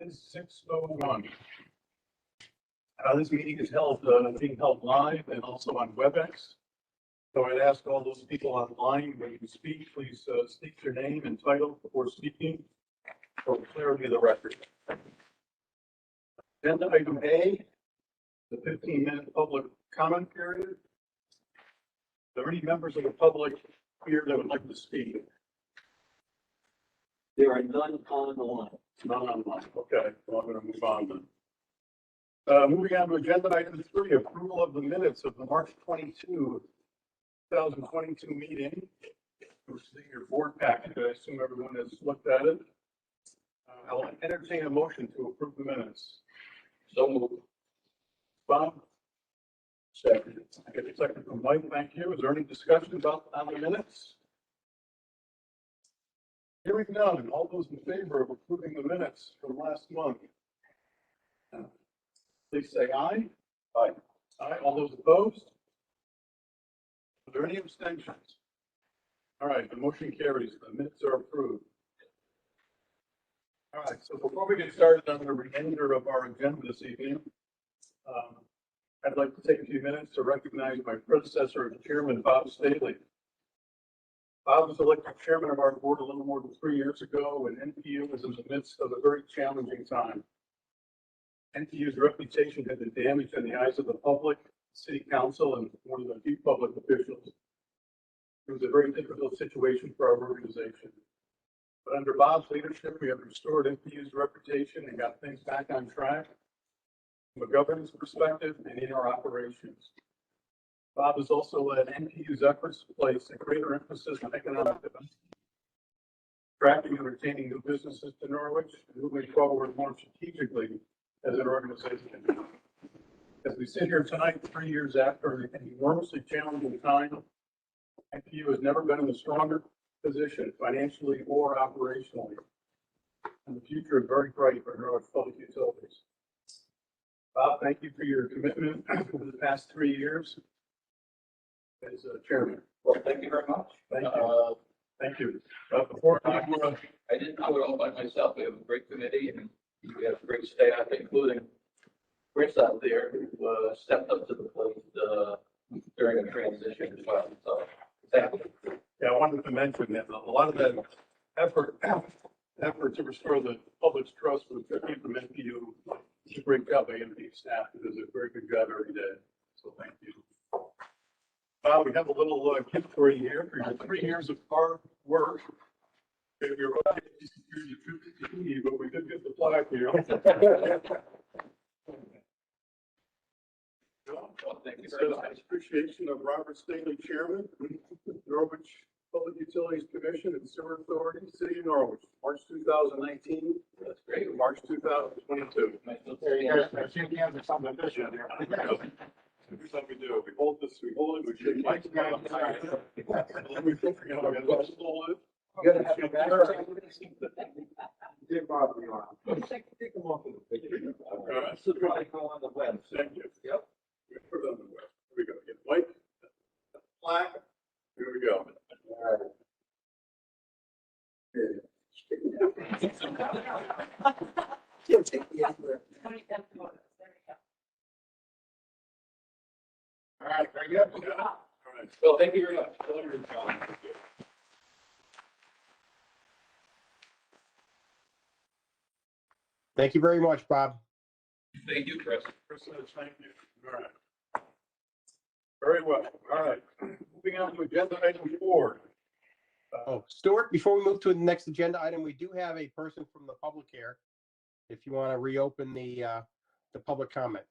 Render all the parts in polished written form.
It's 6:01. This meeting is being held live and also on WebEx. So I'd ask all those people online, when you speak, please state your name and title before speaking for clarity of the record. Agenda item A, the 15-minute public comment period. Are there any members of the public here that would like to speak? There are none on the line. None online. Okay, well, I'm going to move on then. Moving on to agenda item 3, approval of the minutes of the March 22, 2022 meeting. You'll see your board packet. I assume everyone has looked at it. I'll entertain a motion to approve the minutes. So moved. Bob? Second. I get a second from Mike. Thank you. Is there any discussion on the minutes? Hearing none. All those in favor of approving the minutes from last month, please say aye. Aye. Aye. All those opposed? Are there any abstentions? All right, the motion carries. The minutes are approved. All right, so before we get started on the remainder of our agenda this evening, I'd like to take a few minutes to recognize my predecessor as chairman, Bob Staley. Bob was elected chairman of our board a little more than 3 years ago, and NPU was in the midst of a very challenging time. NPU's reputation had been damaged in the eyes of the public, city council, and one of the few public officials. It was a very difficult situation for our organization. But under Bob's leadership, we have restored NPU's reputation and got things back on track from a governance perspective and in our operations. Bob has also led NPU's efforts to place a greater emphasis on economic development, attracting and retaining new businesses to Norwich, and moving forward more strategically as an organization. As we sit here tonight, 3 years after an enormously challenging time, NPU has never been in a stronger position financially or operationally. And the future is very bright for Norwich Public Utilities. Bob, thank you for your commitment over the past 3 years as chairman. Well, thank you very much. Thank you. Thank you. Before I didn't do it all by myself. We have a great committee and we have a great staff, including Chris out there who stepped up to the plate during the transition as well. So thank you. Yeah, I wanted to mention that a lot of that effort to restore the public's trust was came from NPU. It's a great job by NPU staff. It does a very good job every day. So thank you. We have a little gift for you here for your 3 years of hard work. Maybe you're right, but we did get the plaque here. Well, thank you It very says much. appreciation of Robert Staley, Chairman, Norwich Public Utilities Commission and Sewer Authority, City of Norwich, March 2019. That's great. March 2022. There you go. I think you have something official here. Here's what we do. We hold this, we hold it, we shake Mike's hand. We think, you know, we hold it. You gotta have your back. Did bother me on. Take them off of the picture. All right. This will probably go on the web. Thank you. Yep. We put it on the web. Here we go. Get Mike, plaque. Here we go. All right, very good. All right. Well, thank you very much. Thank you very much, Bob. Thank you, Chris. Chris says thank you. All right. Very well. All right. Moving on to agenda item 4. Oh, Stuart, before we move to the next agenda item, we do have a person from the public here. If you want to reopen the public comment.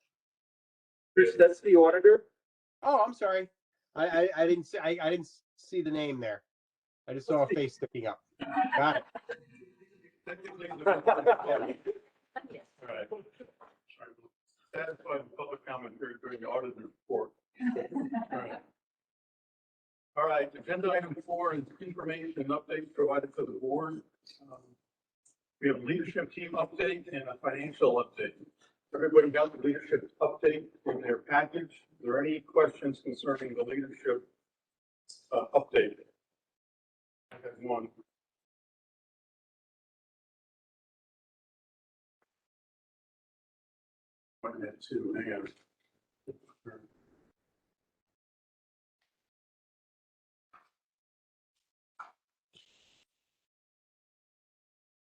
Chris, that's the auditor. Oh, I'm sorry. I didn't see I didn't see the name there. I just saw a face sticking up. Got it. Technically, all right. Satisfied the public comment period during the auditor's report. All right. All right, agenda item 4 is information and updates provided to the board. We have a leadership team update and a financial update. Everybody got the leadership update in their package. Are there any questions concerning the leadership update? I have one. One and two, hang on.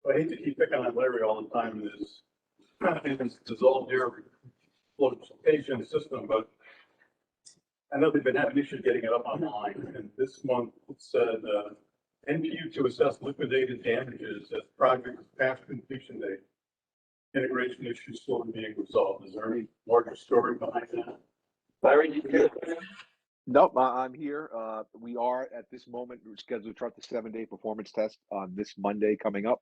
I hate to keep picking on Larry all the time in this, dissolved air flotation system, but I know they've been having issues getting it up online, and this month it said, NPU to assess liquidated damages as project past completion date. Integration issues still being resolved. Is there any larger story behind that? Larry, did you hear that? Nope, I'm here. We are at this moment scheduled to start the 7-day performance test on this Monday coming up.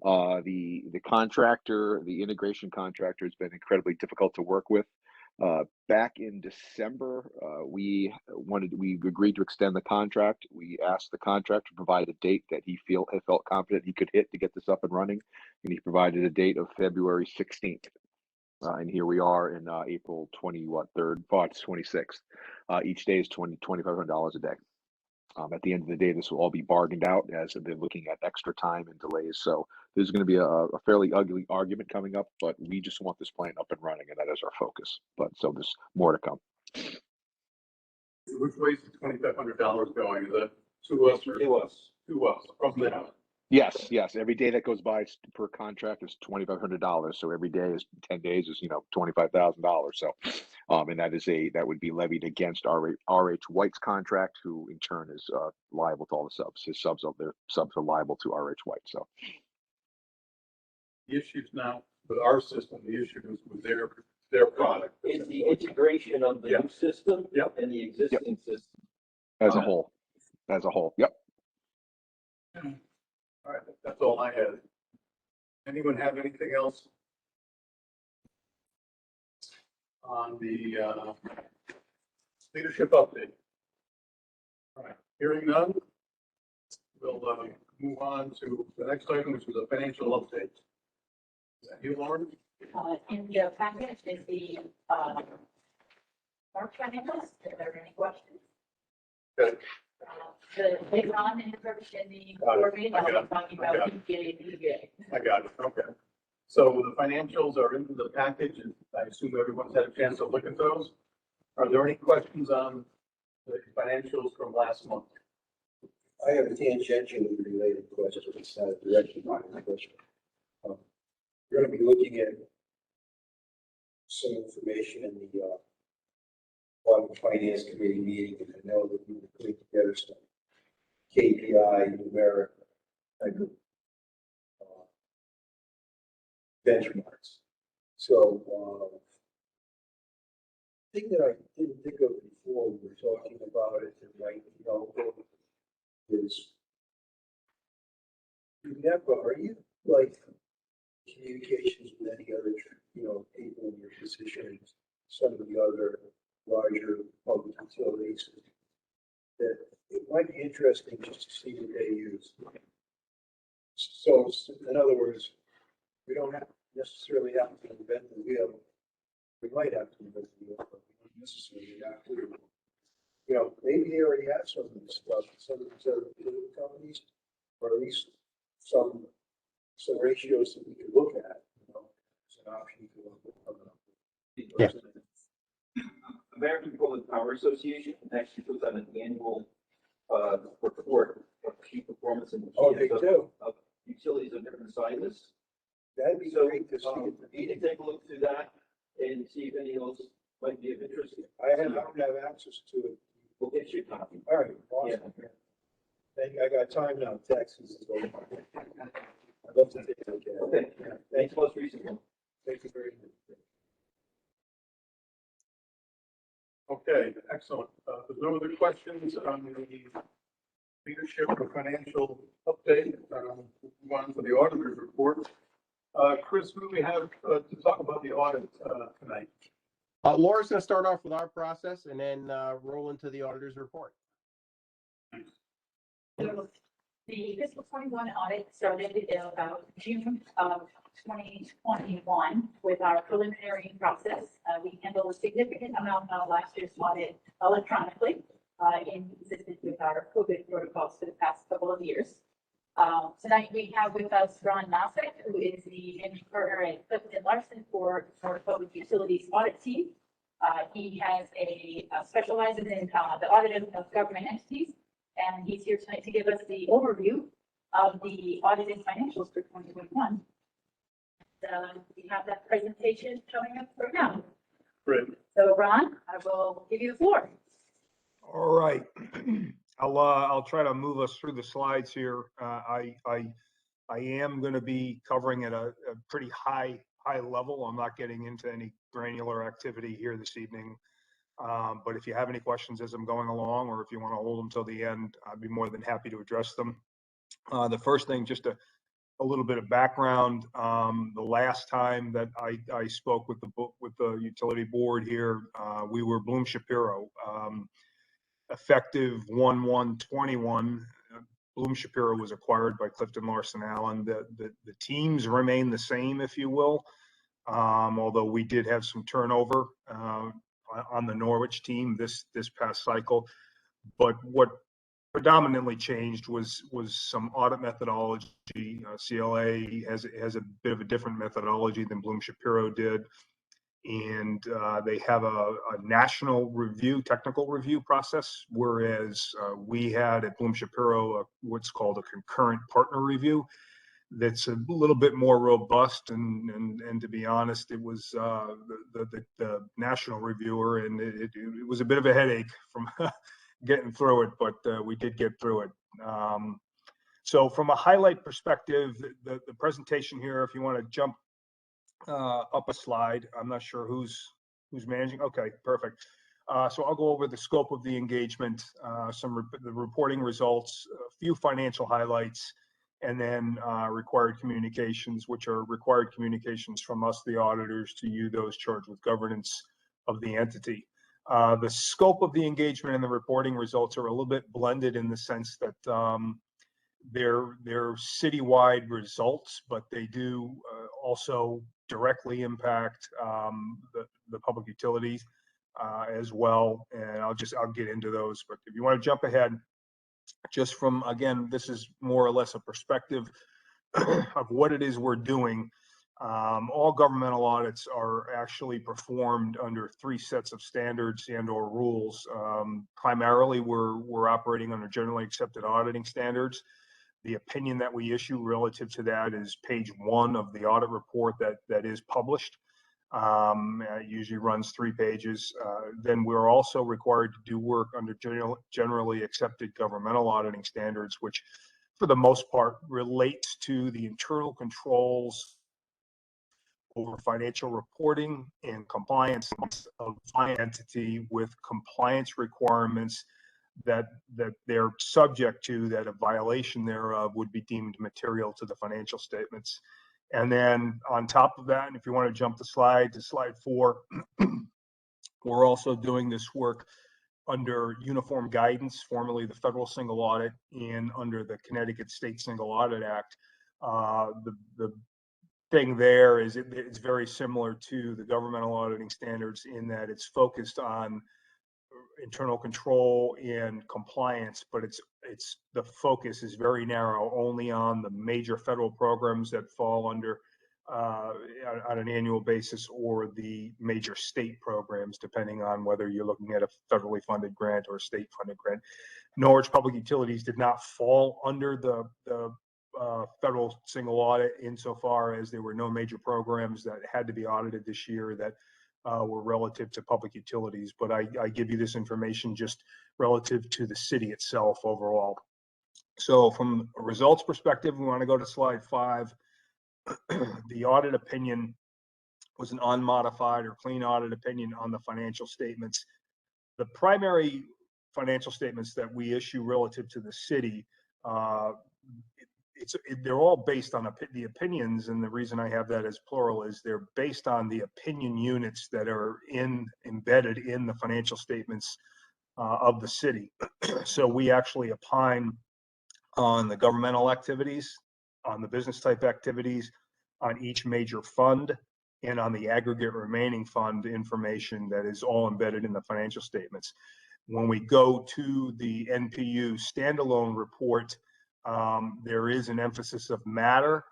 The contractor, the integration contractor, has been incredibly difficult to work with. Back in December, we agreed to extend the contract. We asked the contractor to provide a date that he felt confident he could hit to get this up and running, and he provided a date of February 16th. And here we are in April 26th. Each day is $2,500 a day. At the end of the day, this will all be bargained out as they're looking at extra time and delays. So there's going to be a fairly ugly argument coming up, but we just want this plant up and running, and that is our focus. But so there's more to come. Which way is the $2,500 going? Is that to us or It was. to us from them? Yes. Every day that goes by per contract is $2,500. So every day is 10 days is $25,000. So, and that would be levied against RH White's contract, who in turn is liable to all the subs. His subs are liable to RH White. So The issues now with our system, the issue is with their product. It's the integration of the Yeah. new system Yep. and the existing system. as a Okay. whole, yep. All right, that's all I had. Anyone have anything else on the leadership update? All right, hearing none, we'll move on to the next item, which is a financial update. Is that you, Lauren? In the package is the, March financials, if there are any questions. Okay. The Ron and the purpose in the Got it. board meeting, I got I'll it. be talking I got about it. EPA and EPA. I got it, okay. So the financials are in the package, and I assume everyone's had a chance to look at those. Are there any questions on the financials from last month? I have a tangentially related question. It's not a direct question. We're going to be looking at some information in the Audit Finance Committee meeting, and I know that we were putting together some KPI numeric type of benchmarks. So, thing that I didn't think of before we were talking about it, that might be helpful, is are you like communications with any other, people in your position, some of the other larger public utilities, that it might be interesting just to see what they use. So in other words, we don't necessarily have to invent the wheel. We might have to invent the wheel, but we don't necessarily have to. Maybe they already have some of this stuff, some of these other utility companies, or at least some ratios that we could look at, as an option to look at. Yeah. American Public Power Association actually puts out an annual report of key performance Oh, they indicators do? of utilities of different sizes. That'd be So, great to see. you can take a look through that and see if any of those might be of interest. I don't have access to it. We'll get you a copy. All right, awesome. I got time now, taxes is over. I'd love to take a look at it. Okay, Yeah, thanks, most recent one. Thank you very much. Okay, excellent. There's no other questions on the leadership or financial update. One for the auditor's report. Chris, who do we have to talk about the audit tonight? Laura's going to start off with our process and then roll into the auditor's report. So the fiscal 21 audit started in about June of 2021 with our preliminary process. We handled a significant amount of last year's audit electronically, in consistent with our COVID protocols for the past couple of years. Tonight we have with us Ron Masick, who is the managing partner at Clifton Larson for Norwich Public Utilities Audit Team. He has specializes in the audit of government entities, and he's here tonight to give us the overview of the audited financials for 2021. We have that presentation coming up right now. Great. So Ron, I will give you the floor. All right. I'll try to move us through the slides here. I am going to be covering at a pretty high level. I'm not getting into any granular activity here this evening. But if you have any questions as I'm going along, or if you want to hold them till the end, I'd be more than happy to address them. The first thing, just a little bit of background. The last time that I spoke with the utility board here, we were Bloom Shapiro. Effective 1/1/21, Bloom Shapiro was acquired by Clifton Larson Allen. The teams remain the same, if you will, although we did have some turnover on the Norwich team this past cycle. But what predominantly changed was some audit methodology. CLA has a bit of a different methodology than Bloom Shapiro did. And they have a national technical review process, whereas we had at Bloom Shapiro what's called a concurrent partner review. That's a little bit more robust, and to be honest, it was the national reviewer, and it was a bit of a headache from getting through it, but we did get through it. So from a highlight perspective, the presentation here, if you want to jump up a slide. I'm not sure who's managing. Okay, perfect. So I'll go over the scope of the engagement, the reporting results, a few financial highlights, and then required communications, which are required communications from us, the auditors, to you, those charged with governance of the entity. The scope of the engagement and the reporting results are a little bit blended in the sense that they're citywide results, but they do also directly impact the public utilities as well. And I'll get into those. But if you want to jump ahead, just from, again, this is more or less a perspective of what it is we're doing. All governmental audits are actually performed under 3 sets of standards and/or rules. Primarily, we're operating under generally accepted auditing standards. The opinion that we issue relative to that is page 1 of the audit report that is published. It usually runs 3 pages. Then we're also required to do work under generally accepted governmental auditing standards, which for the most part relates to the internal controls over financial reporting and compliance of the entity with compliance requirements that they're subject to, that a violation thereof would be deemed material to the financial statements. And then on top of that, and if you want to jump to slide 4, we're also doing this work under uniform guidance, formerly the Federal Single Audit, and under the Connecticut State Single Audit Act. The thing there is it's very similar to the governmental auditing standards in that it's focused on internal control and compliance, but the focus is very narrow, only on the major federal programs that fall under on an annual basis, or the major state programs, depending on whether you're looking at a federally funded grant or a state funded grant. Norwich Public Utilities did not fall under the federal single audit insofar as there were no major programs that had to be audited this year that were relative to public utilities, but I give you this information just relative to the city itself overall. So from a results perspective, we want to go to slide 5. The audit opinion was an unmodified or clean audit opinion on the financial statements. The primary financial statements that we issue relative to the city, they're all based on the opinions, and the reason I have that as plural is they're based on the opinion units that are embedded in the financial statements of the city. So we actually opine on the governmental activities, on the business type activities, on each major fund, and on the aggregate remaining fund information that is all embedded in the financial statements. When we go to the NPU standalone report, There is an emphasis of matter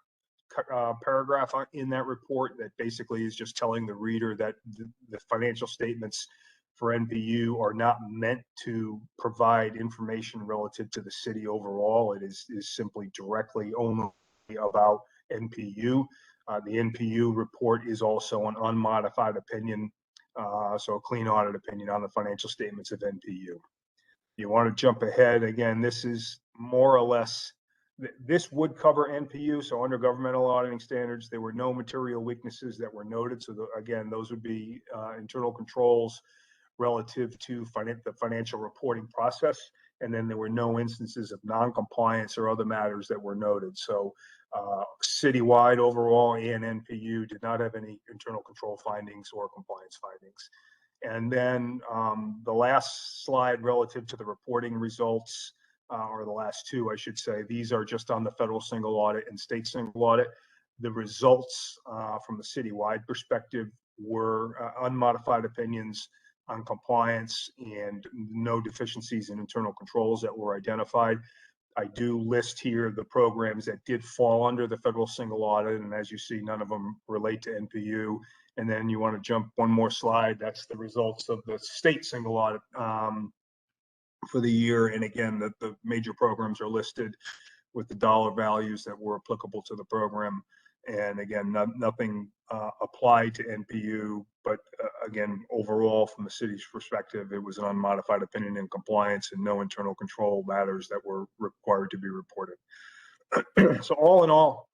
paragraph in that report that basically is just telling the reader that the financial statements for NPU are not meant to provide information relative to the city overall. It is simply directly only about NPU. The NPU report is also an unmodified opinion, so a clean audit opinion on the financial statements of NPU. You want to jump ahead again, this is more or less, this would cover NPU. So under governmental auditing standards, there were no material weaknesses that were noted. So again, those would be internal controls relative to the financial reporting process. And then there were no instances of non-compliance or other matters that were noted. So citywide overall, and NPU did not have any internal control findings or compliance findings. And then the last slide relative to the reporting results, or the last two, I should say, these are just on the federal single audit and state single audit. The results from the citywide perspective were unmodified opinions on compliance and no deficiencies in internal controls that were identified. I do list here the programs that did fall under the federal single audit, and as you see, none of them relate to NPU. And then you want to jump one more slide. That's the results of the state single audit for the year. And again, the major programs are listed with the dollar values that were applicable to the program. And again, nothing applied to NPU, but again, overall, from the city's perspective, it was an unmodified opinion in compliance and no internal control matters that were required to be reported. So all in all,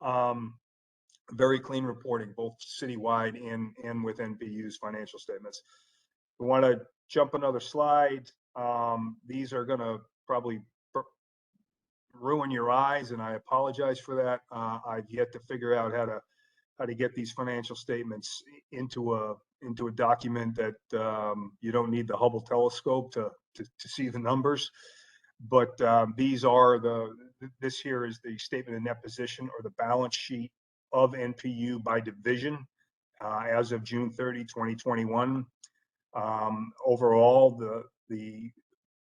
very clean reporting, both citywide and with NPU's financial statements. We want to jump another slide. These are going to probably ruin your eyes, and I apologize for that. I've yet to figure out how to get these financial statements into a document that you don't need the Hubble telescope to see the numbers. But this here is the statement of net position, or the balance sheet of NPU by division as of June 30, 2021. Overall, the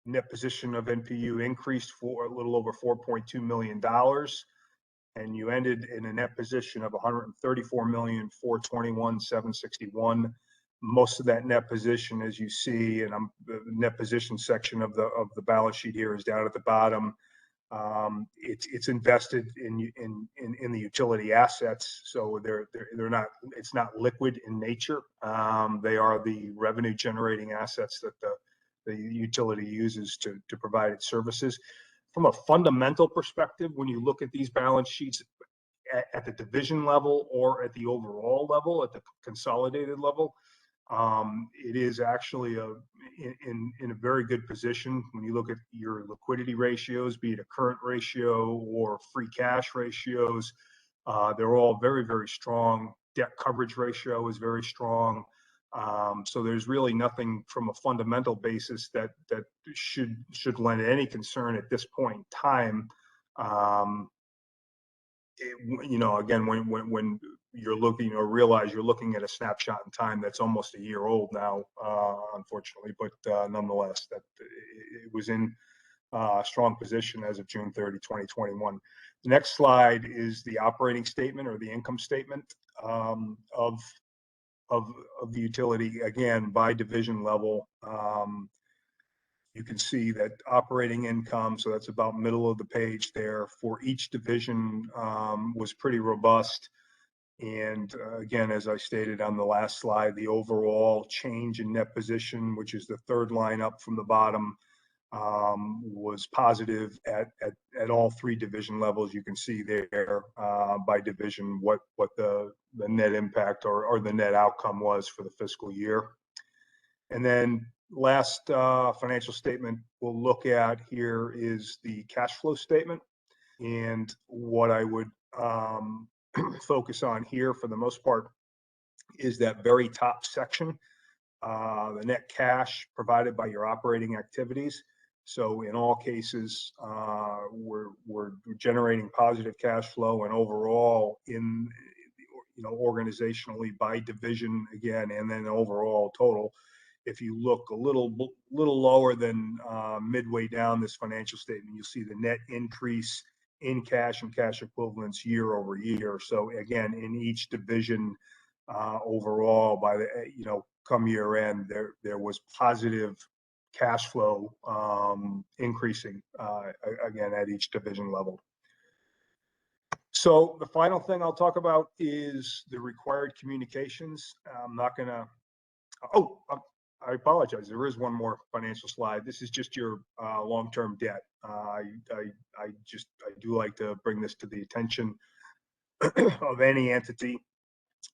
net position of NPU increased for a little over $4.2 million, and you ended in a net position of $134,421,761. Most of that net position, as you see, and the net position section of the balance sheet here is down at the bottom. It's invested in the utility assets, so they're not, it's not liquid in nature. They are the revenue generating assets that the utility uses to provide its services. From a fundamental perspective, when you look at these balance sheets at the division level or at the overall level, at the consolidated level, it is actually in a very good position. When you look at your liquidity ratios, be it a current ratio or free cash ratios, they're all very, very strong. Debt coverage ratio is very strong. So there's really nothing from a fundamental basis that should lend any concern at this point in time. Again, when you're looking, or realize you're looking at a snapshot in time that's almost a year old now, unfortunately, but nonetheless, that it was in a strong position as of June 30, 2021. The next slide is the operating statement, or the income statement of the utility, again, by division level. You can see that operating income, so that's about middle of the page there, for each division was pretty robust. And again, as I stated on the last slide, the overall change in net position, which is the third line up from the bottom, was positive at all three division levels. You can see there by division what the net impact or the net outcome was for the fiscal year. And then last financial statement we'll look at here is the cash flow statement. And what I would focus on here for the most part is that very top section, the net cash provided by your operating activities. So in all cases, we're generating positive cash flow, and overall organizationally by division again, and then overall total. If you look a little lower than midway down this financial statement, you'll see the net increase in cash and cash equivalents year over year. So again, in each division, overall, by the, come year end, there was positive cash flow increasing again at each division level. So the final thing I'll talk about is the required communications. I'm not gonna, I apologize. There is one more financial slide. This is just your long-term debt. I do like to bring this to the attention of any entity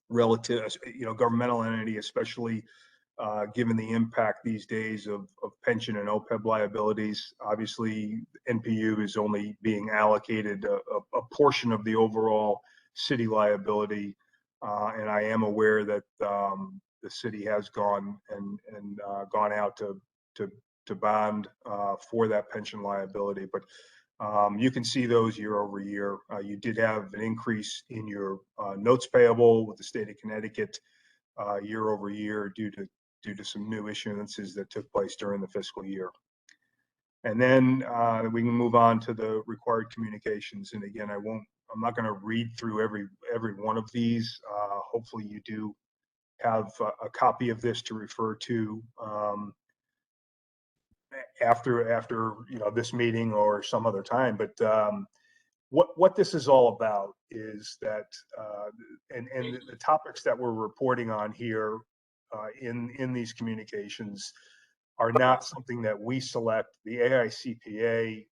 relative, governmental entity, especially given the impact these days of pension and OPEB liabilities. Obviously, NPU is only being allocated a portion of the overall city liability, and I am aware that the city has gone out to bond for that pension liability, but you can see those year over year. You did have an increase in your notes payable with the state of Connecticut year over year due to some new issuances that took place during the fiscal year. And then we can move on to the required communications. And again, I'm not going to read through every one of these. Hopefully you do have a copy of this to refer to after this meeting or some other time. But what this is all about is that, and the topics that we're reporting on here in these communications are not something that we select. The AICPA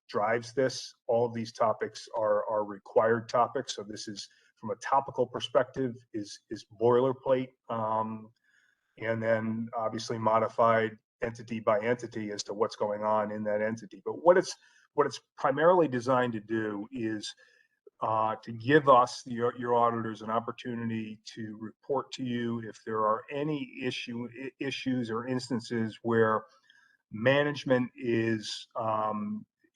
drives this. All of these topics are required topics. So this is, from a topical perspective, is boilerplate, and then obviously modified entity by entity as to what's going on in that entity. But what it's primarily designed to do is to give us, your auditors, an opportunity to report to you if there are any issues or instances where management is,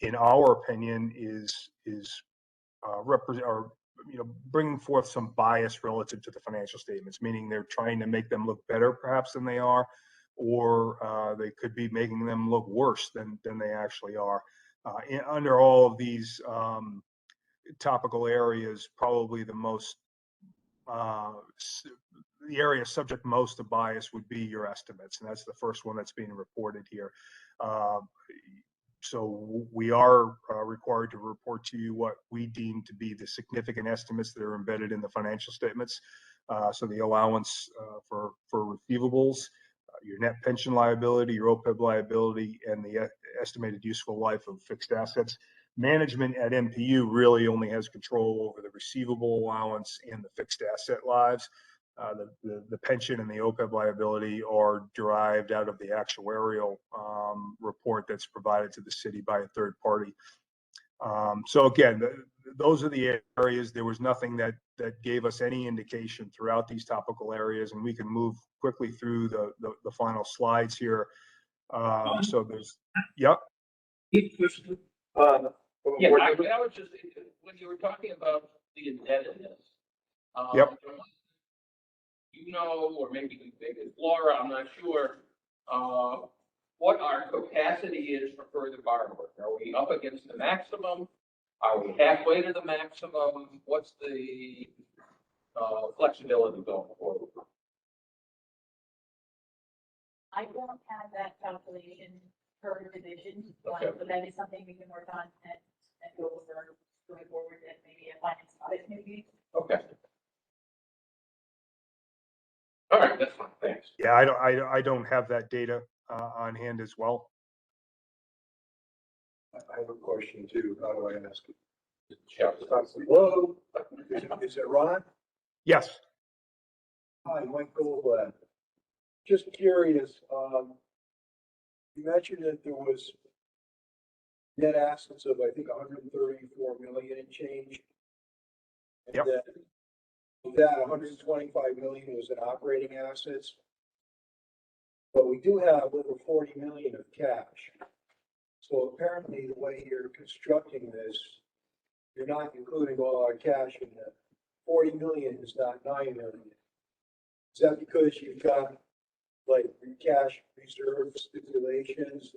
in our opinion, is bringing forth some bias relative to the financial statements, meaning they're trying to make them look better perhaps than they are, or they could be making them look worse than they actually are. Under all of these topical areas, probably the most the area subject most to bias would be your estimates, and that's the first one that's being reported here. So we are required to report to you what we deem to be the significant estimates that are embedded in the financial statements. So the allowance for receivables, your net pension liability, your OPEB liability, and the estimated useful life of fixed assets. Management at NPU really only has control over the receivable allowance and the fixed asset lives. The pension and the OPEB liability are derived out of the actuarial report that's provided to the city by a third party. So again, those are the areas. There was nothing that gave us any indication throughout these topical areas, and we can move quickly through the final slides here. So there's, yep. Yeah, I was just, when you were talking about the indebtedness, Yep. Or maybe Laura, I'm not sure, what our capacity is for further borrowing. Are we up against the maximum? Are we halfway to the maximum? What's the flexibility going forward? I don't have that calculation per division, Okay. but that is something we can work on and go over going forward and maybe a finance audit maybe. Okay. All right, that's fine, thanks. Yeah, I don't have that data on hand as well. I have a question too. How do I ask it? Sure. Hello, is it Ron? Yes. Hi, Mike Goldblatt. Just curious, you mentioned that there was net assets of, I think, 134 million and change. And Yep. that 125 million was in operating assets. But we do have over 40 million of cash. So apparently the way you're constructing this, you're not including all our cash in the 40 million is not 9 million. Is that because you've got like cash reserve stipulations?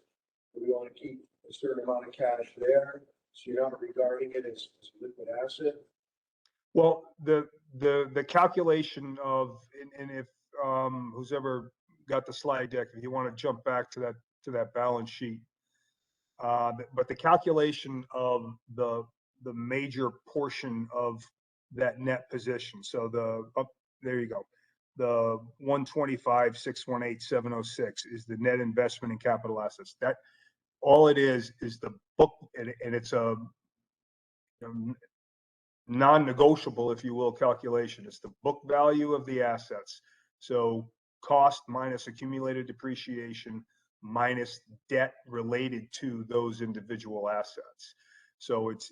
Do we want to keep a certain amount of cash there? So you're not regarding it as a liquid asset? Well, the calculation of, and if, who's ever got the slide deck, if you want to jump back to that balance sheet. But the calculation of the major portion of that net position. So there you go. The 125,618,706 is the net investment in capital assets. That all it is the book, and it's a non-negotiable, if you will, calculation. It's the book value of the assets. So cost minus accumulated depreciation minus debt related to those individual assets. So it's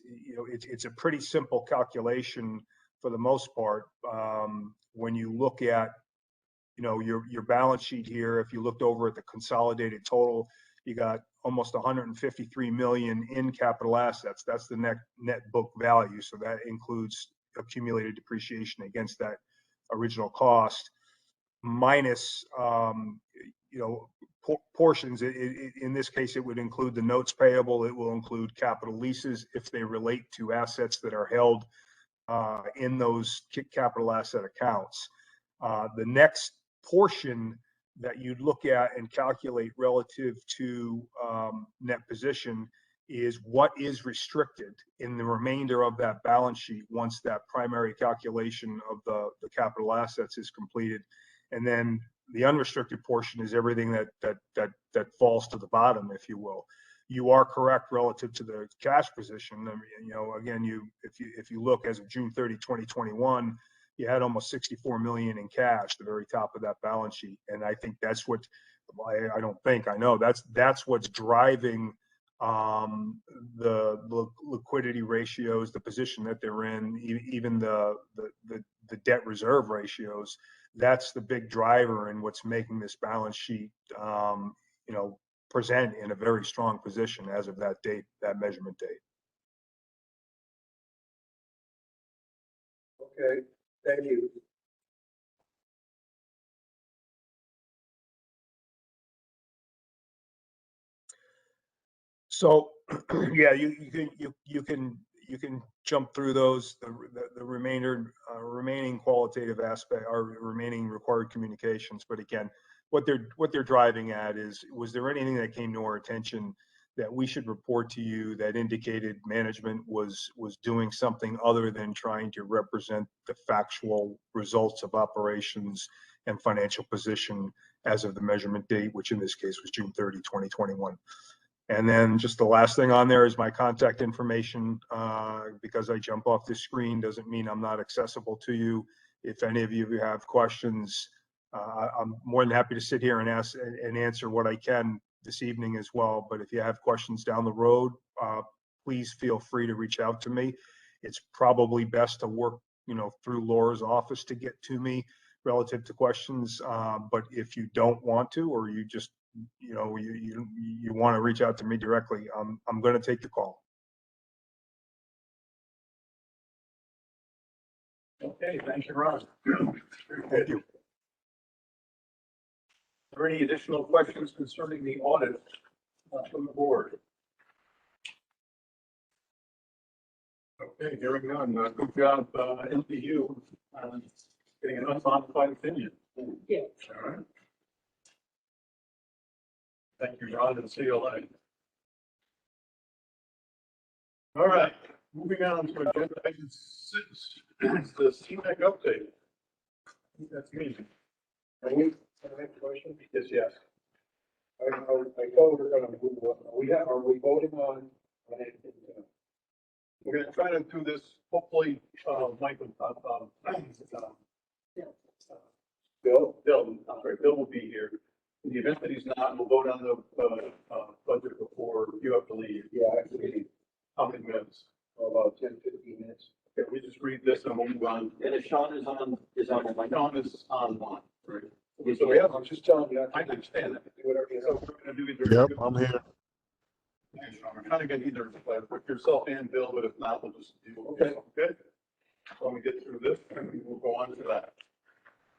a pretty simple calculation for the most part. When you look at your balance sheet here, if you looked over at the consolidated total, you got almost 153 million in capital assets. That's the net book value. So that includes accumulated depreciation against that original cost, minus portions. In this case, it would include the notes payable. It will include capital leases if they relate to assets that are held in those capital asset accounts. The next portion that you'd look at and calculate relative to net position is what is restricted in the remainder of that balance sheet once that primary calculation of the capital assets is completed. And then the unrestricted portion is everything that falls to the bottom, if you will. You are correct relative to the cash position. I mean, again, if you look as of June 30, 2021, you had almost 64 million in cash, the very top of that balance sheet. And I think that's what I know that's what's driving the liquidity ratios, the position that they're in, even the debt reserve ratios. That's the big driver in what's making this balance sheet, present in a very strong position as of that date, that measurement date. Okay, thank you. So, yeah, you can jump through those, the remaining qualitative aspect or remaining required communications. But again, what they're driving at is, was there anything that came to our attention that we should report to you that indicated management was doing something other than trying to represent the factual results of operations and financial position as of the measurement date, which in this case was June 30, 2021. And then just the last thing on there is my contact information. Because I jump off this screen doesn't mean I'm not accessible to you. If any of you have questions, I'm more than happy to sit here and ask and answer what I can this evening as well. But if you have questions down the road, please feel free to reach out to me. It's probably best to work, through Laura's office to get to me relative to questions. But if you don't want to, or you just you want to reach out to me directly, I'm going to take the call. Okay, thank you, Ron. Thank you. Are there any additional questions concerning the audit from the board? Okay, hearing none. Good job, NPU, getting an unmodified opinion. Yeah. All right. Thank you, Ron and CLA. All right, moving on to agenda item 6, it's the CMEC update. That's me. Can I have a question? Yes. I thought we were gonna move on. Are we voting on anything? We're gonna try to do this, hopefully, Mike, Bill? Bill will be here. In the event that he's not, we'll vote on the budget before you have to leave. Yeah, actually, How many minutes? about 10-15 minutes. Okay, we just read this and we'll move on. And if Sean is on the mic. Sean is online, right? So we have, I'm just telling you. I understand that. Whatever, So we're gonna do either. Yep, I'm here. Yeah, Sean, we're trying to get either with yourself and Bill, but if not, we'll just do. Okay. When we get through this, we'll go on to that.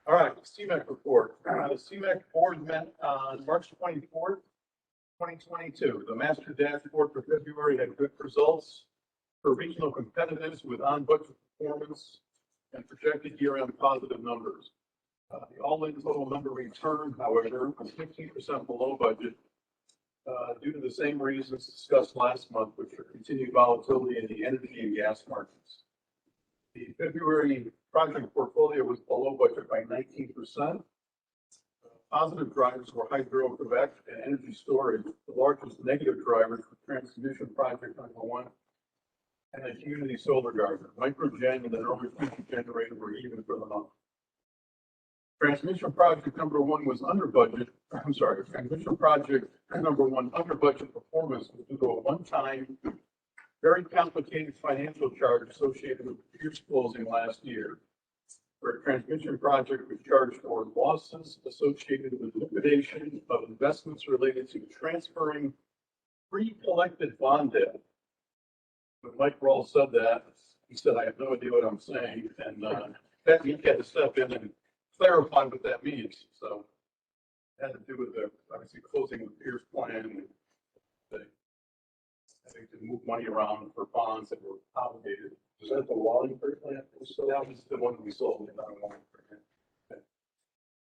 All right, CMEC report. The CMEC board met on March 24th, 2022. The master dashboard for February had good results. for regional competitiveness with on-budget performance and projected year-end positive numbers. The all-in total number return, however, was 15% below budget due to the same reasons discussed last month, which are continued volatility in the energy and gas markets. The February project portfolio was below budget by 19%. Positive drivers were Hydro Quebec and energy storage. The largest negative drivers were transmission project number 1 and a community solar garden. Microgen and the Norwich generator were even for the month. Transmission project number 1 was under budget. I'm sorry, transmission project number 1 under budget performance was due to a one-time, very complicated financial charge associated with Pierce closing last year, where a transmission project was charged for losses associated with liquidation of investments related to transferring pre-collected bond debt. When Mike Rawls said that, he said, I have no idea what I'm saying. And Pat Meek had to step in and clarify what that means. So it had to do with the, obviously, closing the Pierce plan and having to move money around for bonds that were obligated. Was that the Wallingford plant? So that was the one we sold in Wallingford.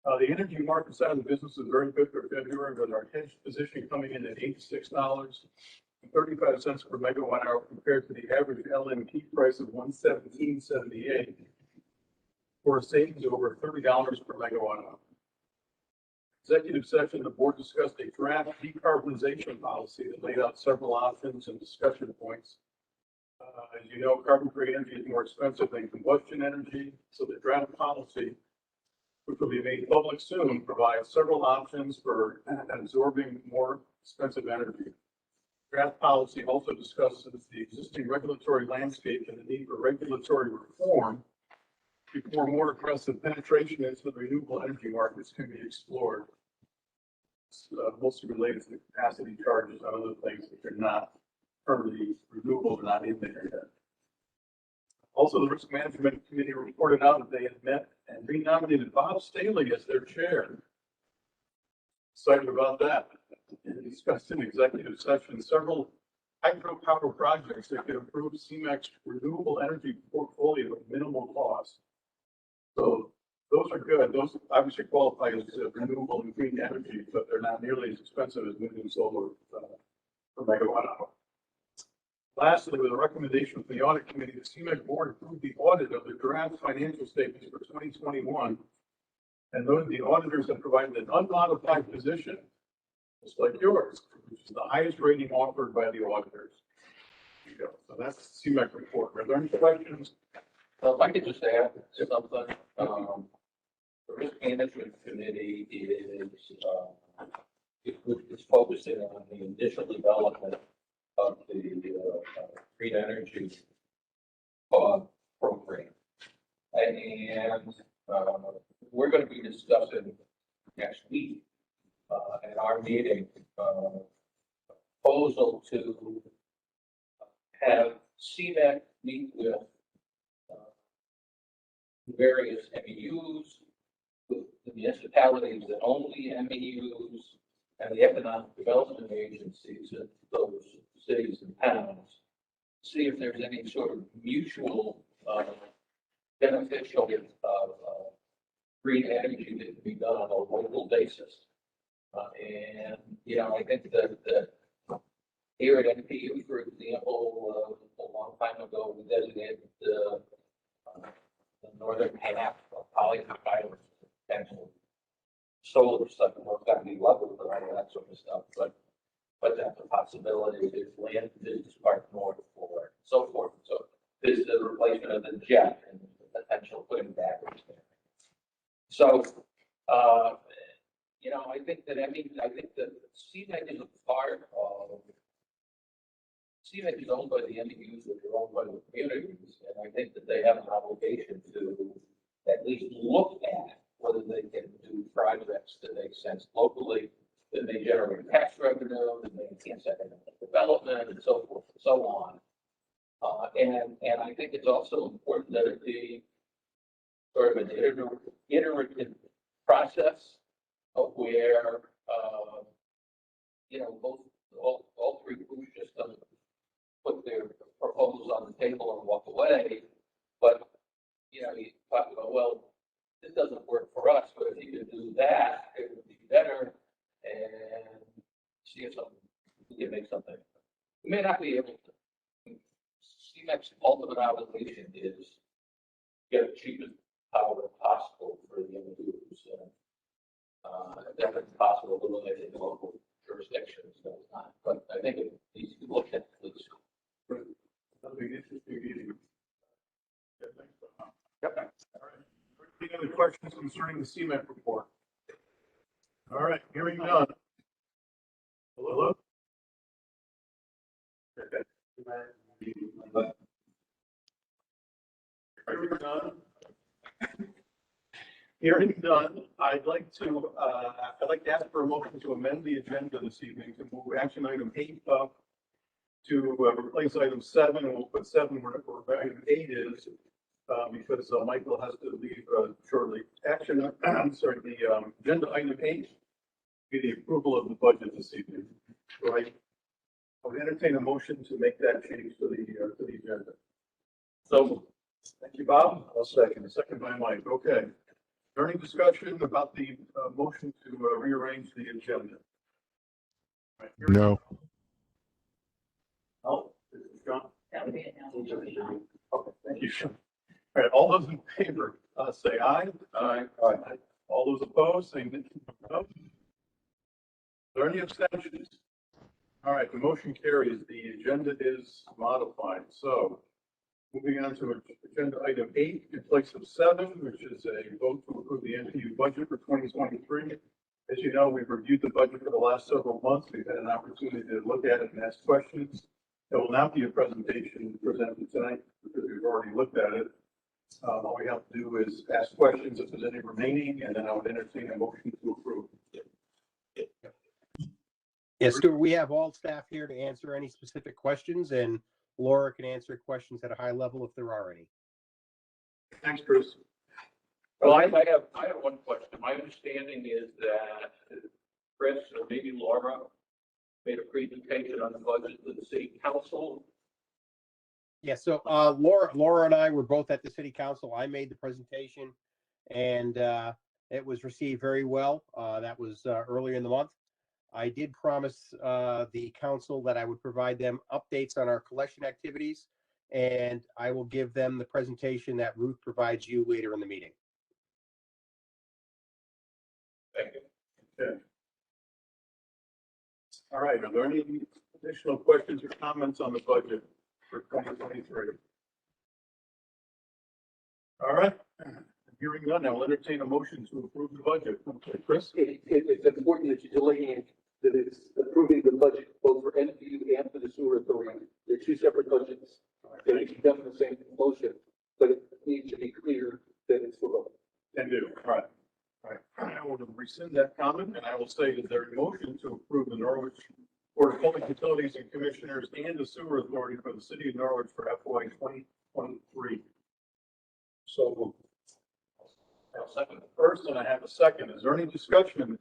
The energy market side of the business is very good for February, with our hedge position coming in at $86.35 per megawatt hour compared to the average LNP price of $117.78, for a savings of over $30 per megawatt hour. Executive session, the board discussed a draft decarbonization policy that laid out several options and discussion points. As you know, carbon-free energy is more expensive than combustion energy, so the draft policy, which will be made public soon, provides several options for absorbing more expensive energy. Draft policy also discusses the existing regulatory landscape and the need for regulatory reform before more aggressive penetration into the renewable energy markets can be explored. It's mostly related to the capacity charges and other things which are not currently renewable, not in there yet. Also, the Risk Management Committee reported out that they had met and renominated Bob Staley as their chair. Excited about that. And discussed in executive session several hydropower projects that could improve CMEX's renewable energy portfolio at minimal cost. So those are good. Those obviously qualify as renewable and green energy, but they're not nearly as expensive as wind and solar per megawatt hour. Lastly, with a recommendation from the audit committee, the CMEX board approved the audit of the draft financial statements for 2021 and noted the auditors have provided an unmodified position, just like yours, which is the highest rating offered by the auditors. There you go. So that's the CMEX report. Are there any questions? Well, if I could just add something, the Risk Management Committee is focusing on the initial development of the green energy program. And we're going to be discussing next week at our meeting proposal to have CMEC meet with various MEUs, with the municipalities that own the MEUs, and the economic development agencies of those cities and towns, see if there's any sort of mutual beneficial green energy that can be done on a local basis. And, you know, I think that here at NPU, for example, a long time ago, we designated the northern half of Polygon Island potential solar stuff, and what's got to be leveled and all that sort of stuff. But that's a possibility. There's land business park north for it, so forth. So this is the replacement of the jet and the potential putting batteries there. So, you know, I think that CMEC is a part of, CMEC is owned by the MEUs, which are owned by the communities, and I think that they have an obligation to at least look at whether they can do projects that make sense locally, that may generate tax revenue, that may enhance economic development, and so forth and so on. And I think it's also important that it be sort of an iterative process of where, you know, all three groups just put their proposals on the do that, it would be better and see if something, we can make something. We may not be able to. CMEX's ultimate obligation is get the cheapest power possible for the end users. If that is possible, eliminating local jurisdictions, that's not, but I think it needs to be looked at least. That'll be interesting meeting. Yeah, thanks. Yep. All right. Any other questions concerning the CMEC report? All right, hearing none. Hello? Okay. Hearing none. Hearing none, I'd like to ask for a motion to amend the agenda this evening to move action item 8 up to replace item 7, and we'll put 7 where item 8 is, because Michael has to leave shortly. Action, I'm sorry, the agenda item 8 be the approval of the budget this evening. Right. I would entertain a motion to make that change to the agenda. So, thank you, Bob. I'll second. Second by Mike. Okay. During discussion about the motion to rearrange the agenda. Right, No. Oh, this is John. That would be it now. Okay, thank you, Sean. All right, all those in favor, say aye. Aye. Aye. All those opposed, say no. Are there any abstentions? All right, the motion carries. The agenda is modified. So moving on to agenda item 8 in place of 7, which is a vote to approve the NPU budget for 2023. As you know, we've reviewed the budget for the last several months. We've had an opportunity to look at it and ask questions. There will not be a presentation presented tonight because we've already looked at it. All we have to do is ask questions if there's any remaining, and then I would entertain a motion to approve. Yes, Stuart, we have all staff here to answer any specific questions, and Laura can answer questions at a high level if there are any. Thanks, Bruce. Well, I have one question. My understanding is that Chris or maybe Laura made a presentation on the budget to the city council. Yeah, so Laura and I were both at the city council. I made the presentation, and it was received very well. That was earlier in the month. I did promise the council that I would provide them updates on our collection activities, and I will give them the presentation that Ruth provides you later in the meeting. Thank you. Okay. All right, are there any additional questions or comments on the budget for 2023? All right, hearing none, I'll entertain a motion to approve the budget. Okay, Chris? It's important that you're delaying that it's approving the budget both for NPU and for the sewer authority. They're two separate budgets. They can be done in the same motion, but it needs to be clear that it's for both. Can do. All right. All right. I will rescind that comment, and I will say that their motion to approve the Norwich Board of Public Utilities and Commissioners and the Sewer Authority for the City of Norwich for FY 2023. So I'll second the first, and I have a second. Is there any discussion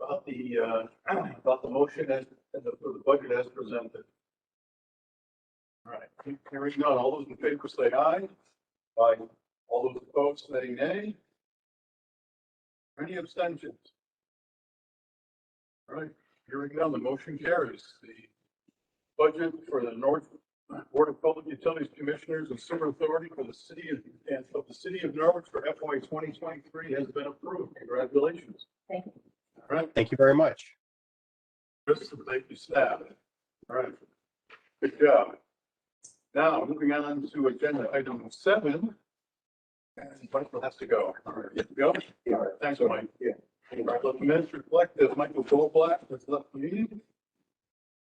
about the motion as for the budget as presented? All right. Hearing none. All those in favor say aye. Aye. All those opposed say nay. Any abstentions? All right. Hearing none. The motion carries. The budget for the Norwich Board of Public Utilities Commissioners and Sewer Authority for the city of Norwich for FY 2023 has been approved. Congratulations. Thank you. All right. Thank you very much. Chris, thank you, staff. All right. Good job. Now, moving on to agenda item 7. And Michael has to go. All right. You have to go? Yeah. All right. Thanks, Mike. Yeah. All right. Let the minutes reflect that Michael Goldblatt has left the meeting.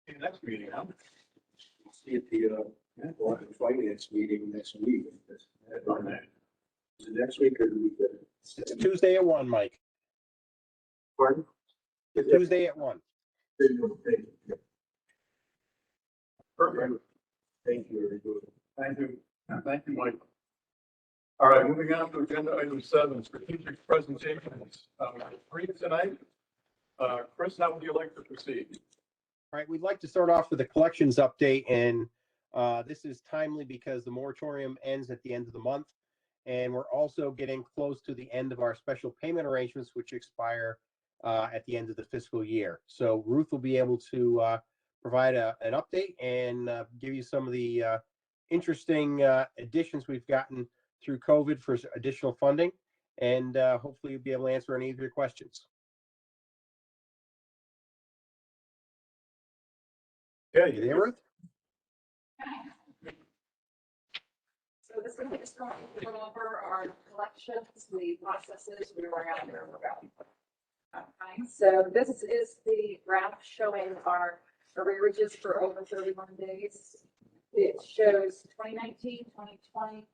See you next meeting, huh? See at the finance meeting next week. Is it next week or the week? It's Tuesday at 1, Mike. Pardon? Tuesday at 1. Perfect. Thank you, everybody. Thank you. Thank you, Mike. All right, moving on to agenda item 7, strategic presentations. Three tonight. Chris, how would you like to proceed? All right, we'd like to start off with a collections update, and this is timely because the moratorium ends at the end of the month, And we're also getting close to the end of our special payment arrangements, which expire at the end of the fiscal year. So Ruth will be able to provide an update and give you some of the interesting additions we've gotten through COVID for additional funding. And hopefully you'll be able to answer any of your questions. Yeah, You there, Ruth? So this is just going to go over our collections, the processes we were at there about. Okay, so this is the graph showing our arrearages for over 31 days. It shows 2019, 2020,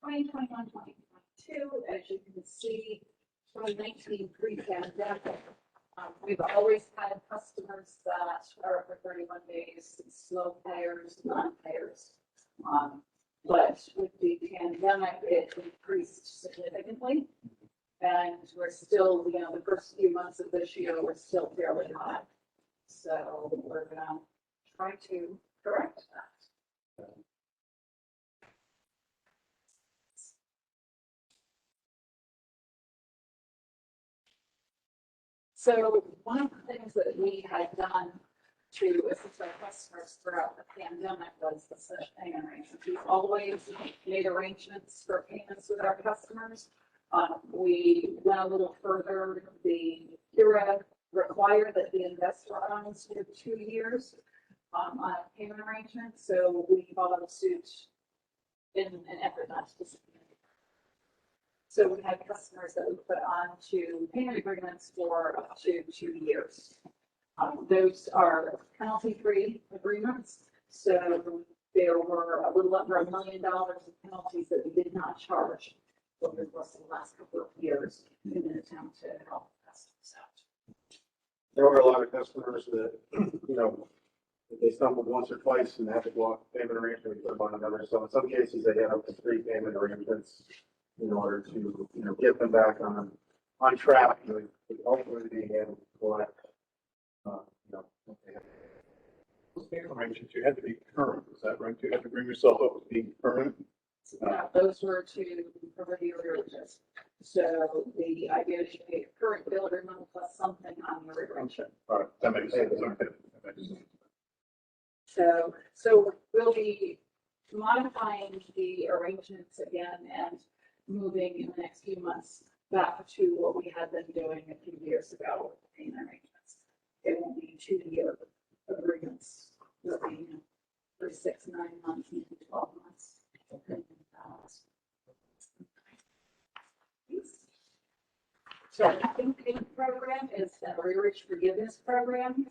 2021, 2022. As you can see, 2019 pre-pandemic. We've always had customers that are over 31 days, slow payers, non-payers. But with the pandemic, it increased significantly. And we're still, the first few months of this year, we're still fairly high. So we're going to try to correct that. So one of the things that we had done to assist our customers throughout the pandemic was the special payment arrangements. We've always made arrangements for payments with our customers. We went a little further. The HERA required that the investor owns for 2 years on a payment arrangement. So we followed suit in an effort not to disappear. So we had customers that we put on to payment agreements for up to 2 years. Those are penalty-free agreements. So there were a little over $1 million of penalties that we did not charge over the course of the last couple of years in an attempt to help customers out. There are a lot of customers that, they stumbled once or twice and have to go off payment arrangement with one another. So in some cases, they had up to 3 payment arrangements in order to, get them back on track. Hopefully being able to collect, those payment arrangements, you had to be current. Is that right? You had to bring yourself up to being current. Those were to cover the arrearages. So the idea is to pay a current bill every month plus something on your arrangement. All right, that makes sense. Okay. That makes sense. So we'll be modifying the arrangements again and moving in the next few months back to what we had been doing a few years ago with payment arrangements. It won't be 2-year agreements. It'll be 3, 6, 9 months, maybe 12 months. Okay. So our payment program is an arrearage forgiveness program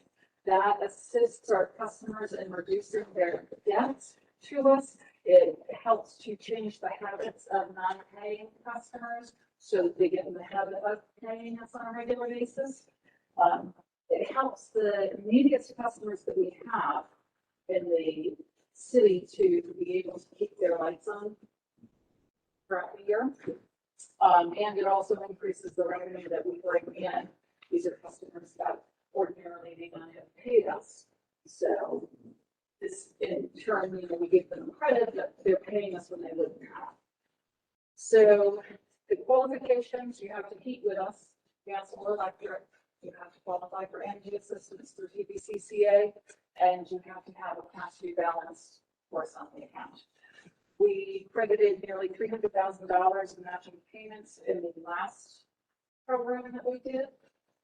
that assists our customers in reducing their debts to us. It helps to change the habits of non-paying customers so that they get in the habit of paying us on a regular basis. It helps the neediest customers that we have in the city to be able to keep their lights on throughout the year. And it also increases the revenue that we bring in. These are customers that ordinarily may not have paid us. So this in turn, we give them credit that they're paying us when they wouldn't have. So the qualifications, you have to heat with us, gas or electric. You have to qualify for energy assistance through TPCCA, and you have to have a past due balance for us on the account. We credited nearly $300,000 in matching payments in the last program that we did,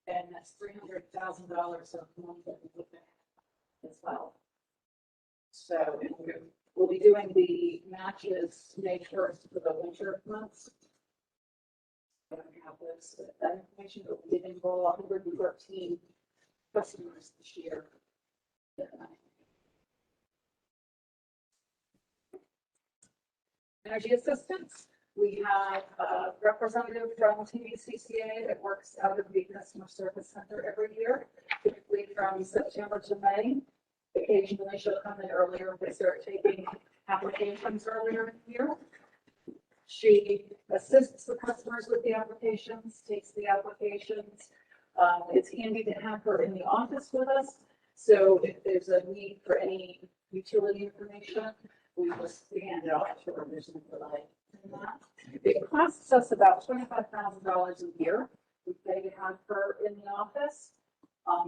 and that's $300,000 of money that we looked at as well. So we'll be doing the matches May 1st for the winter months. I don't have that information, but we did enroll 113 customers this year. Energy assistance. We have a representative from TPCCA that works out of the customer service center every year, typically from September to May. Occasionally she'll come in earlier if they start taking applications earlier in the year. She assists the customers with the applications, takes the applications. It's handy to have her in the office with us. So if there's a need for any utility information, we just hand it off to her. There's no delay. It costs us about $25,000 a year. We pay to have her in the office.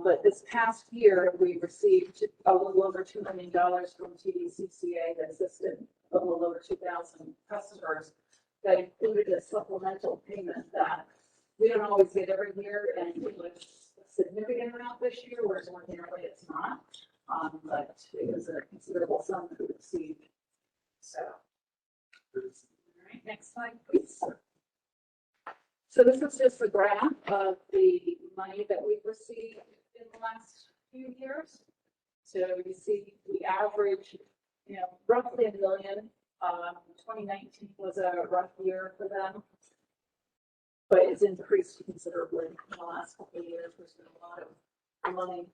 But this past year, we received a little over $2 million from TDCCA that assisted a little over 2,000 customers. That included a supplemental payment that we don't always get every year, and it was a significant amount this year, whereas ordinarily it's not. But it was a considerable sum that we received. So, all right, next slide, please. So this is just a graph of the money that we've received in the last few years. So you see the average, roughly $1 million. 2019 was a rough year for them, but it's increased considerably in the last couple of years. There's been a lot of money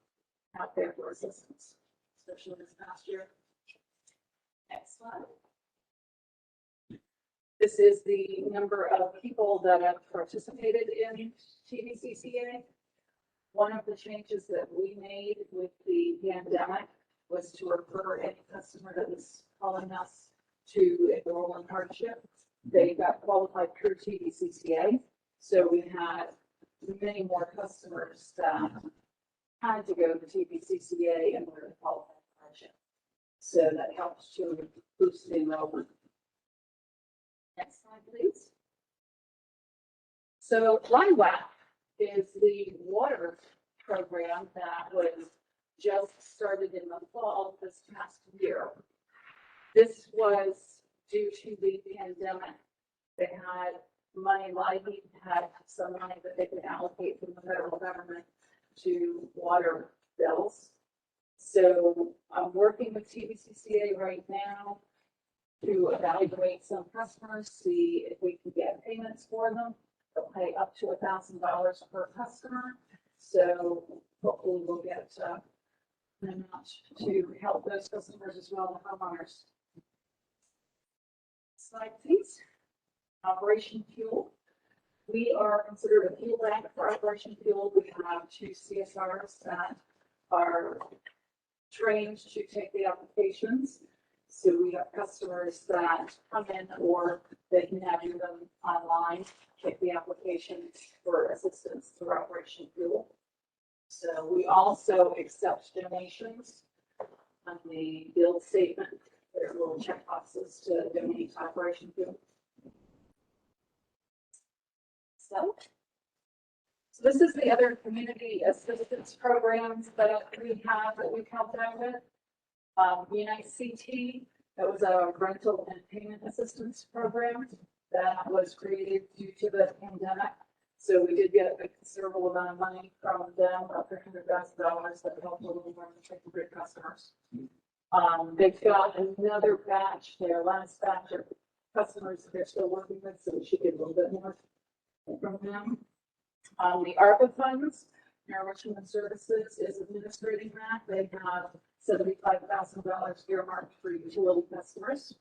out there for assistance, especially this past year. Next slide. This is the number of people that have participated in TDCCA. One of the changes that we made with the pandemic was to refer any customer that was calling us to enroll in hardship. They got qualified through TDCCA. So we had many more customers that had to go to TDCCA and were qualified for hardship. So that helps to boost the enrollment. Next slide, please. So LIWAC is the water program that was just started in the fall this past year. This was due to the pandemic. They had money, LIWAC had some money that they could allocate from the federal government to water bills. So I'm working with TDCCA right now to evaluate some customers, see if we can get payments for them. They'll pay up to $1,000 per customer. So hopefully we'll get an amount to help those customers as well, the homeowners. Slide, please. Operation Fuel. We are considered a fuel bank for Operation Fuel. We have 2 CSRs that are trained to take the applications. So we have customers that come in, or they can have them online, take the application for assistance through Operation Fuel. So we also accept donations on the bill statement. There are little check boxes to donate to Operation Fuel. So this is the other community assistance programs that we have that we've helped out with. Unite CT, that was a rental and payment assistance program that was created due to the pandemic. So we did get a considerable amount of money from them, up to $100,000, that helped a little more than 300 customers. They've got another batch, their last batch of customers they're still working with, so we should get a little bit more from them. The ARPA funds, Norwich Human Services is administrating that. They have $75,000 earmarked for utility customers.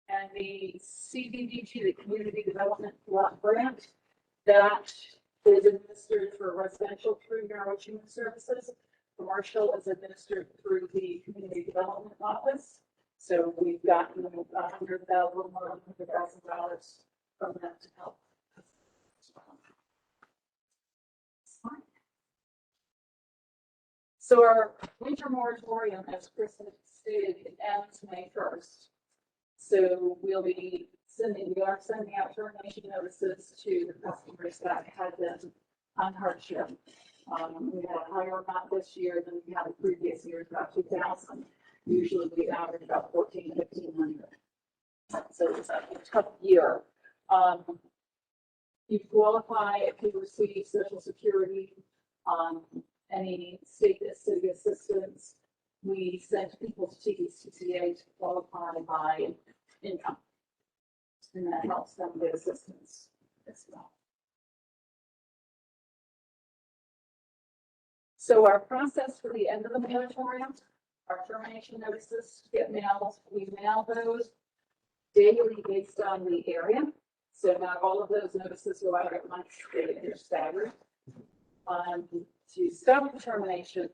And the CDBG, the Community Development Block Grant, that is administered for residential through Norwich Human Services. Commercial is administered through the Community Development Office. So we've gotten $100,000, more than $100,000 from them to help. So our winter moratorium, as Chris had stated, it ends May 1st. So we are sending out termination notices to the customers that had been on hardship. We had a higher amount this year than we had the previous years, about 2,000. Usually we average about 1,500. So it's a tough year. You qualify if you receive Social Security, any state city assistance. We send people to TDCCA to qualify by income, and that helps them get assistance as well. So our process for the end of the moratorium, our termination notices get mailed. We mail those daily based on the area. So not all of those notices go out at once, they're staggered. To stop the termination,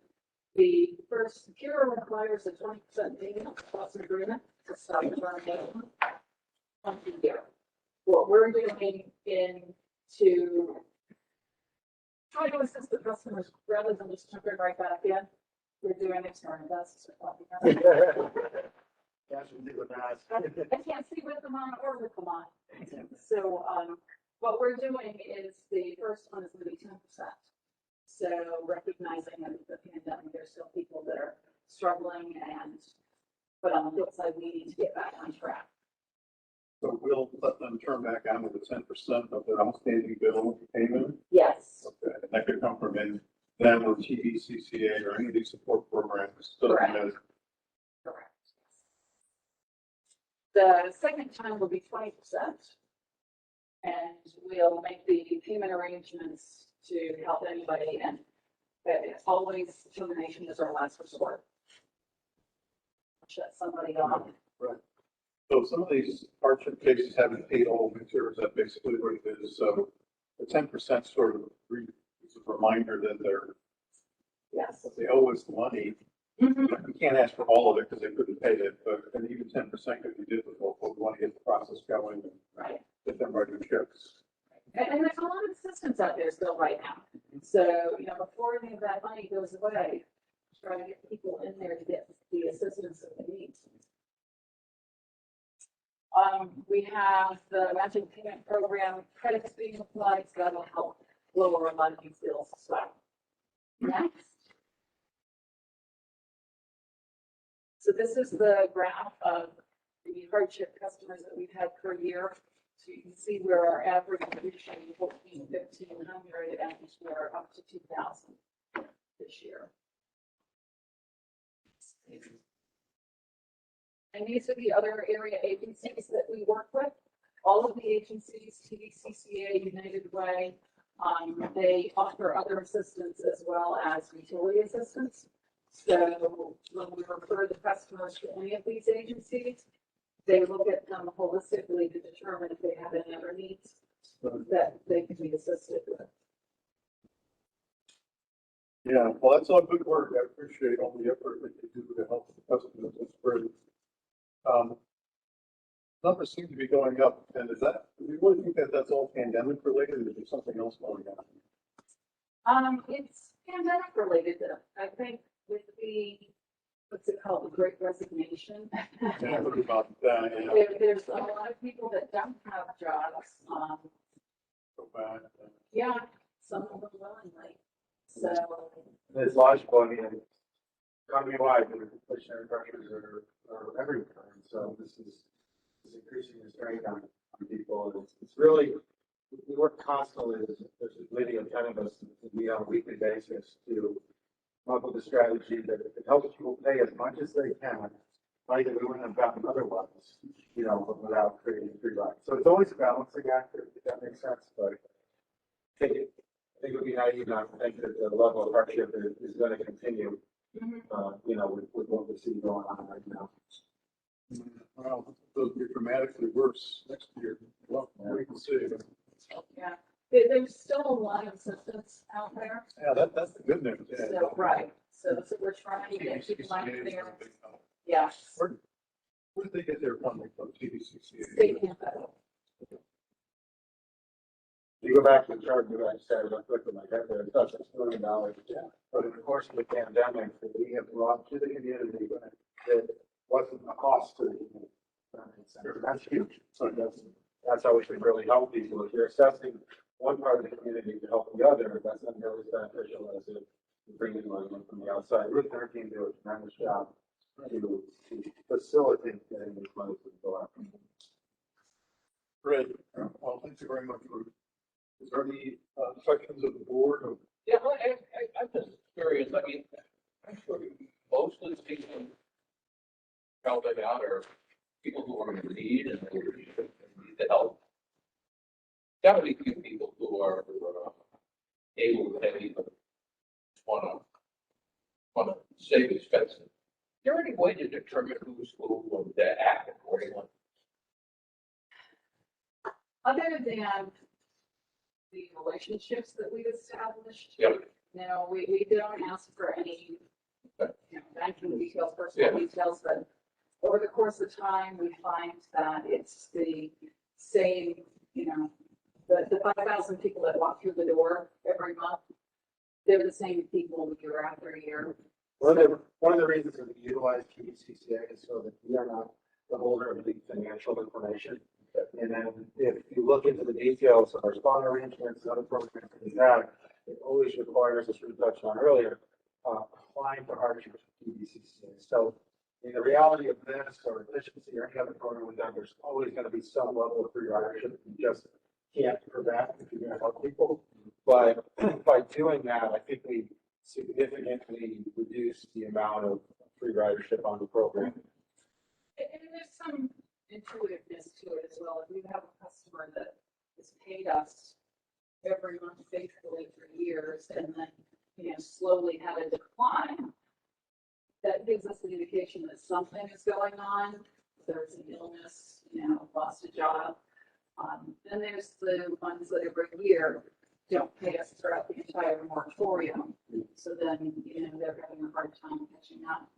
the first Bureau requires a 20% payment plus agreement to stop the termination. once a year. What we're doing to try to assist the customers rather than just jumping right back in, we're doing external tests. I can't see with them on or with them on. So, what we're doing is the first one is going to be 10%. So recognizing that the pandemic, there's still people that are struggling but on the flip side, we need to get back on track. So we'll let them turn back on with the 10% of their outstanding bill payment. Yes, Okay, and that could come from them or TVCCA or any of these support programs. So Correct. that correct. The second time will be 20%. And we'll make the payment arrangements to help anybody, and it's always termination is our last resort. Shut somebody off. So some of these hardship cases haven't paid all winter, is that basically what it is? So the 10% sort of is a reminder that Yes. they owe us money. Mhm. We can't ask for all of it because they couldn't pay it, but and even 10% could be difficult, but we want to get the process going and Right. get them writing checks. And there's a lot of assistance out there still right now. So, before any of that money goes away, try to get people in there to get the assistance that they need. We have the matching payment program credits being applied, so that'll help lower a lot of these bills as well. Next. So this is the graph of the hardship customers that we've had per year. So you can see where our average is usually 1,500, and we're up to 2,000 this year. And these are the other area agencies that we work with. All of the agencies, TVCCA, United Way, they offer other assistance as well as utility assistance. So when we refer the customers to any of these agencies, they look at them holistically to determine if they have any other needs that they can be assisted with. Yeah, well, that's all good work. I appreciate all the effort that you do to help the customers. It's great. Numbers seem to be going up, and do you really think that that's all pandemic related, or is there something else going on? It's pandemic related. I think with what's it called, the Great Resignation. Yeah, what about that? Yeah. There's a lot of people that don't have jobs. Go back. Yeah, some of them willingly. So, It's logical, I mean, economy-wide, the inflationary pressures are everywhere, and so this is increasing the strain on people, and it's really, we work constantly, there's a committee of 10 of us, to meet on a weekly basis to come up with a strategy that helps people pay as much as they can, like that we wouldn't have gotten otherwise, without creating free rides. So it's always a balancing act, if that makes sense, but I think it would be naive not to think that the level of hardship is going to continue, with what we see going on right now. Well, it'll be dramatically worse next year. Well, we can see. yeah, there's still a lot of assistance out there. Yeah, that's the good news. Yeah. So, right. So we're trying to get people out there. Yes. Where did they get their funding from? TVCCA? State and federal. You go back to the chart, you guys said, real quick, in my head there, it's about $6 million. Yeah. But in the course of the pandemic, that we have brought to the community that wasn't a cost to the community. That makes sense. That's huge. So that's how we can really help people. If you're assessing one part of the community to help the other, that's not nearly as beneficial as if you bring in money from the outside. Route 13 did a tremendous job to facilitate getting these money to go out. Great. Well, thank you very much, Ruth. Is there any sections of the board? Yeah, I'm just curious, I mean, I'm sure most of the people helping out are people who are in need and who need the help. Gotta be few people who are able to pay, but wanna save expenses. Is there any way to determine who's who or to act accordingly? Other than the relationships that we've established. Yep. No, we don't ask for any, banking details, personal details, but over the course of time, we find that it's the same, the 5,000 people that walk through the door every month, they're the same people year after year. One of the reasons that we utilize PDCCA is so that we are not the holder of the financial information. And then if you look into the details of our spawn arrangements and other programs that we have, it always requires, as we touched on earlier, applying for hardship with PDCCA. So in the reality of this or efficiency or any other program we've done, there's always going to be some level of free ridership. You just can't prevent if you're going to help people. But by doing that, I think we significantly reduce the amount of free ridership on the program. And there's some intuitiveness to it as well. If we have a customer that has paid us every month faithfully for years and then, slowly had a decline, that gives us an indication that something is going on. There's an illness, lost a job. Then there's the ones that every year don't pay us throughout the entire moratorium. So then, they're having a hard time catching up.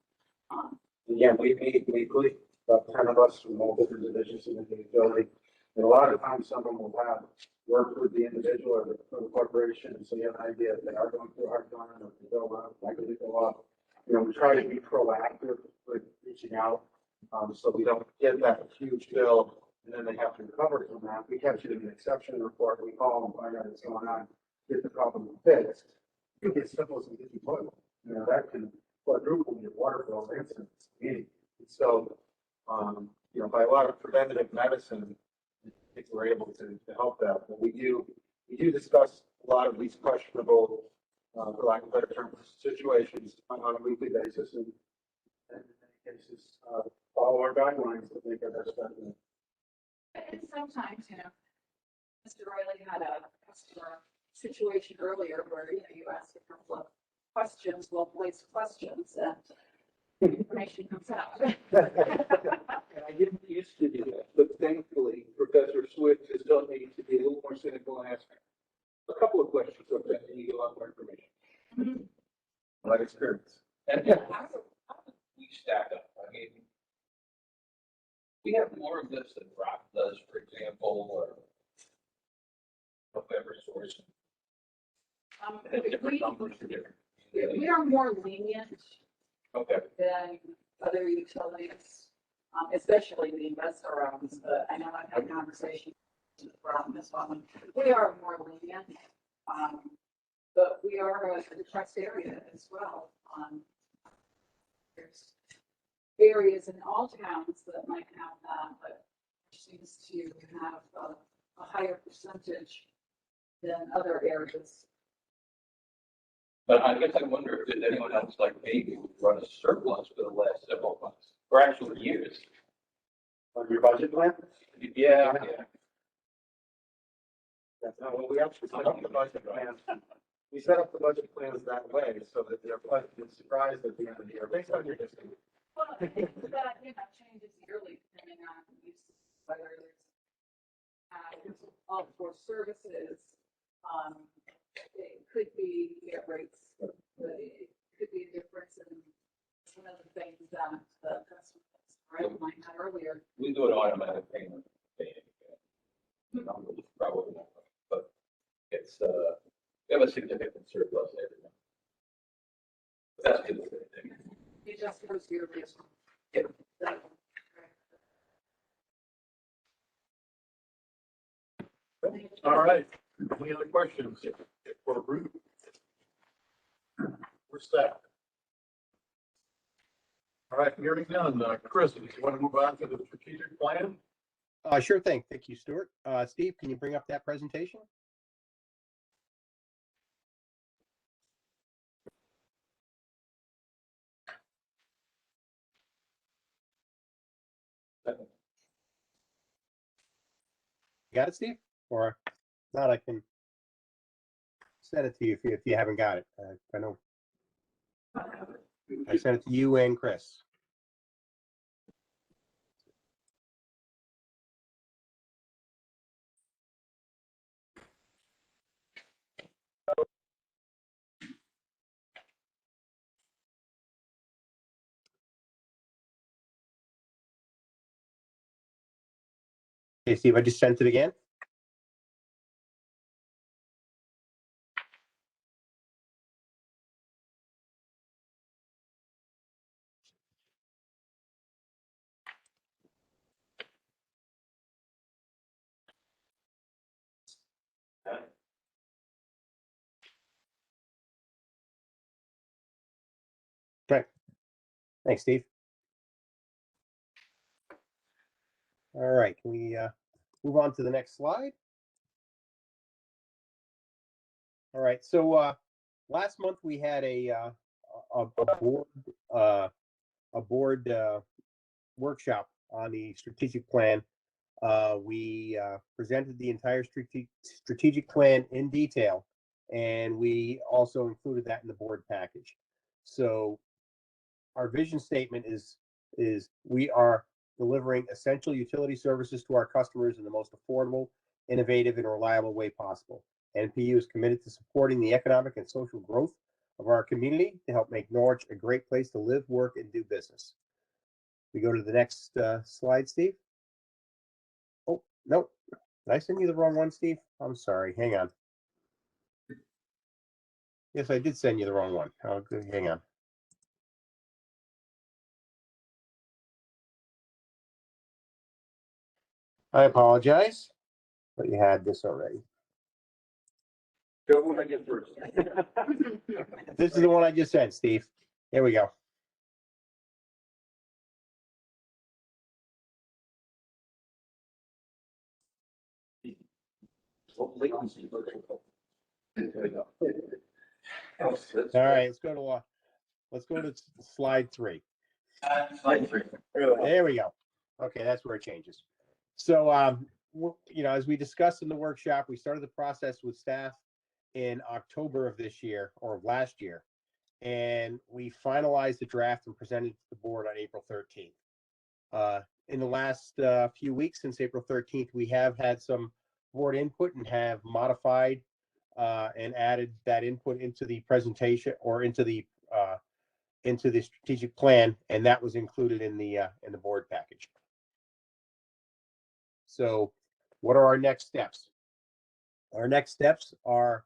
Again, we meet weekly, about 10 of us from all different divisions in the utility. And a lot of times someone will have worked with the individual or the corporation. And so you have an idea if they are going through a hard time or if they go up, likely to go up. We try to be proactive with reaching out so we don't get that huge bill and then they have to recover from that. We catch it in an exception report. We call them, find out what's going on, get the problem fixed. It can be as simple as a leaky toilet. That can quadruple your water bill instantly. So, by a lot of preventative medicine, I think we're able to help that. But we do discuss a lot of these questionable, for lack of a better term, situations on a weekly basis, and in many cases, follow our guidelines to make our best judgment. And sometimes, Mr. Riley had a customer situation earlier where, you asked a couple of questions, well-placed questions, and information comes out. And I didn't used to do that, but thankfully, Professor Swift has taught me to be a little more cynical and ask a couple of questions so that you get a lot more information. Life experience. And how do we stack up? I mean, we have more of this than Rock does, for example, or whatever source. Different numbers are different. We are more lenient Okay. than other utilities, especially the investor owns, but I know I've had conversations around this one. We are more lenient, but we are a depressed area as well. There's areas in all towns that might have that, but seems to have a higher percentage than other areas. But I guess I wonder if there's anyone else like me who would run a surplus for the last several months, or actually years. On your budget plan? Yeah. That's not what we actually set up the budget plans. We set up the budget plans that way so that they're pleasantly surprised at the end of the year, based on your history. Well, I think that, changes yearly depending on whether it's all for services. It could be rates, but it could be a difference in some of the things that the customer had earlier. We do an automatic payment. Probably not, but it's, we have a significant surplus every month. That's the good thing. It just goes yearly. Yeah. All right. Any other questions for Ruth? We're set. All right, hearing none. Chris, do you want to move on to the strategic plan? Sure thing. Thank you, Stuart. Steve, can you bring up that presentation? Got it, Steve? Or not, I can send it to you if you haven't got it. I know I sent it to you and Chris. Okay, Steve, I just sent it again. Okay. Thanks, Steve. All right, can we move on to the next slide? All right, so last month we had a board workshop on the strategic plan. We presented the entire strategic plan in detail, and we also included that in the board package. So our vision statement is we are delivering essential utility services to our customers in the most affordable, innovative, and reliable way possible. NPU is committed to supporting the economic and social growth of our community to help make Norwich a great place to live, work, and do business. We go to the next slide, Steve. Oh, no. Did I send you the wrong one, Steve? I'm sorry. Hang on. Yes, I did send you the wrong one. Oh, good. Hang on. I apologize, but you had this already. Go when I get first. This is the one I just sent, Steve. Here we go. Latency. There we go. All right, let's go to slide 3. Slide 3. There we go. Okay, that's where it changes. So, as we discussed in the workshop, we started the process with staff in October of this year or of last year, and we finalized the draft and presented it to the board on April 13th. In the last few weeks since April 13th, we have had some board input and have modified and added that input into the presentation or into the strategic plan, and that was included in the board package. So, what are our next steps? Our next steps are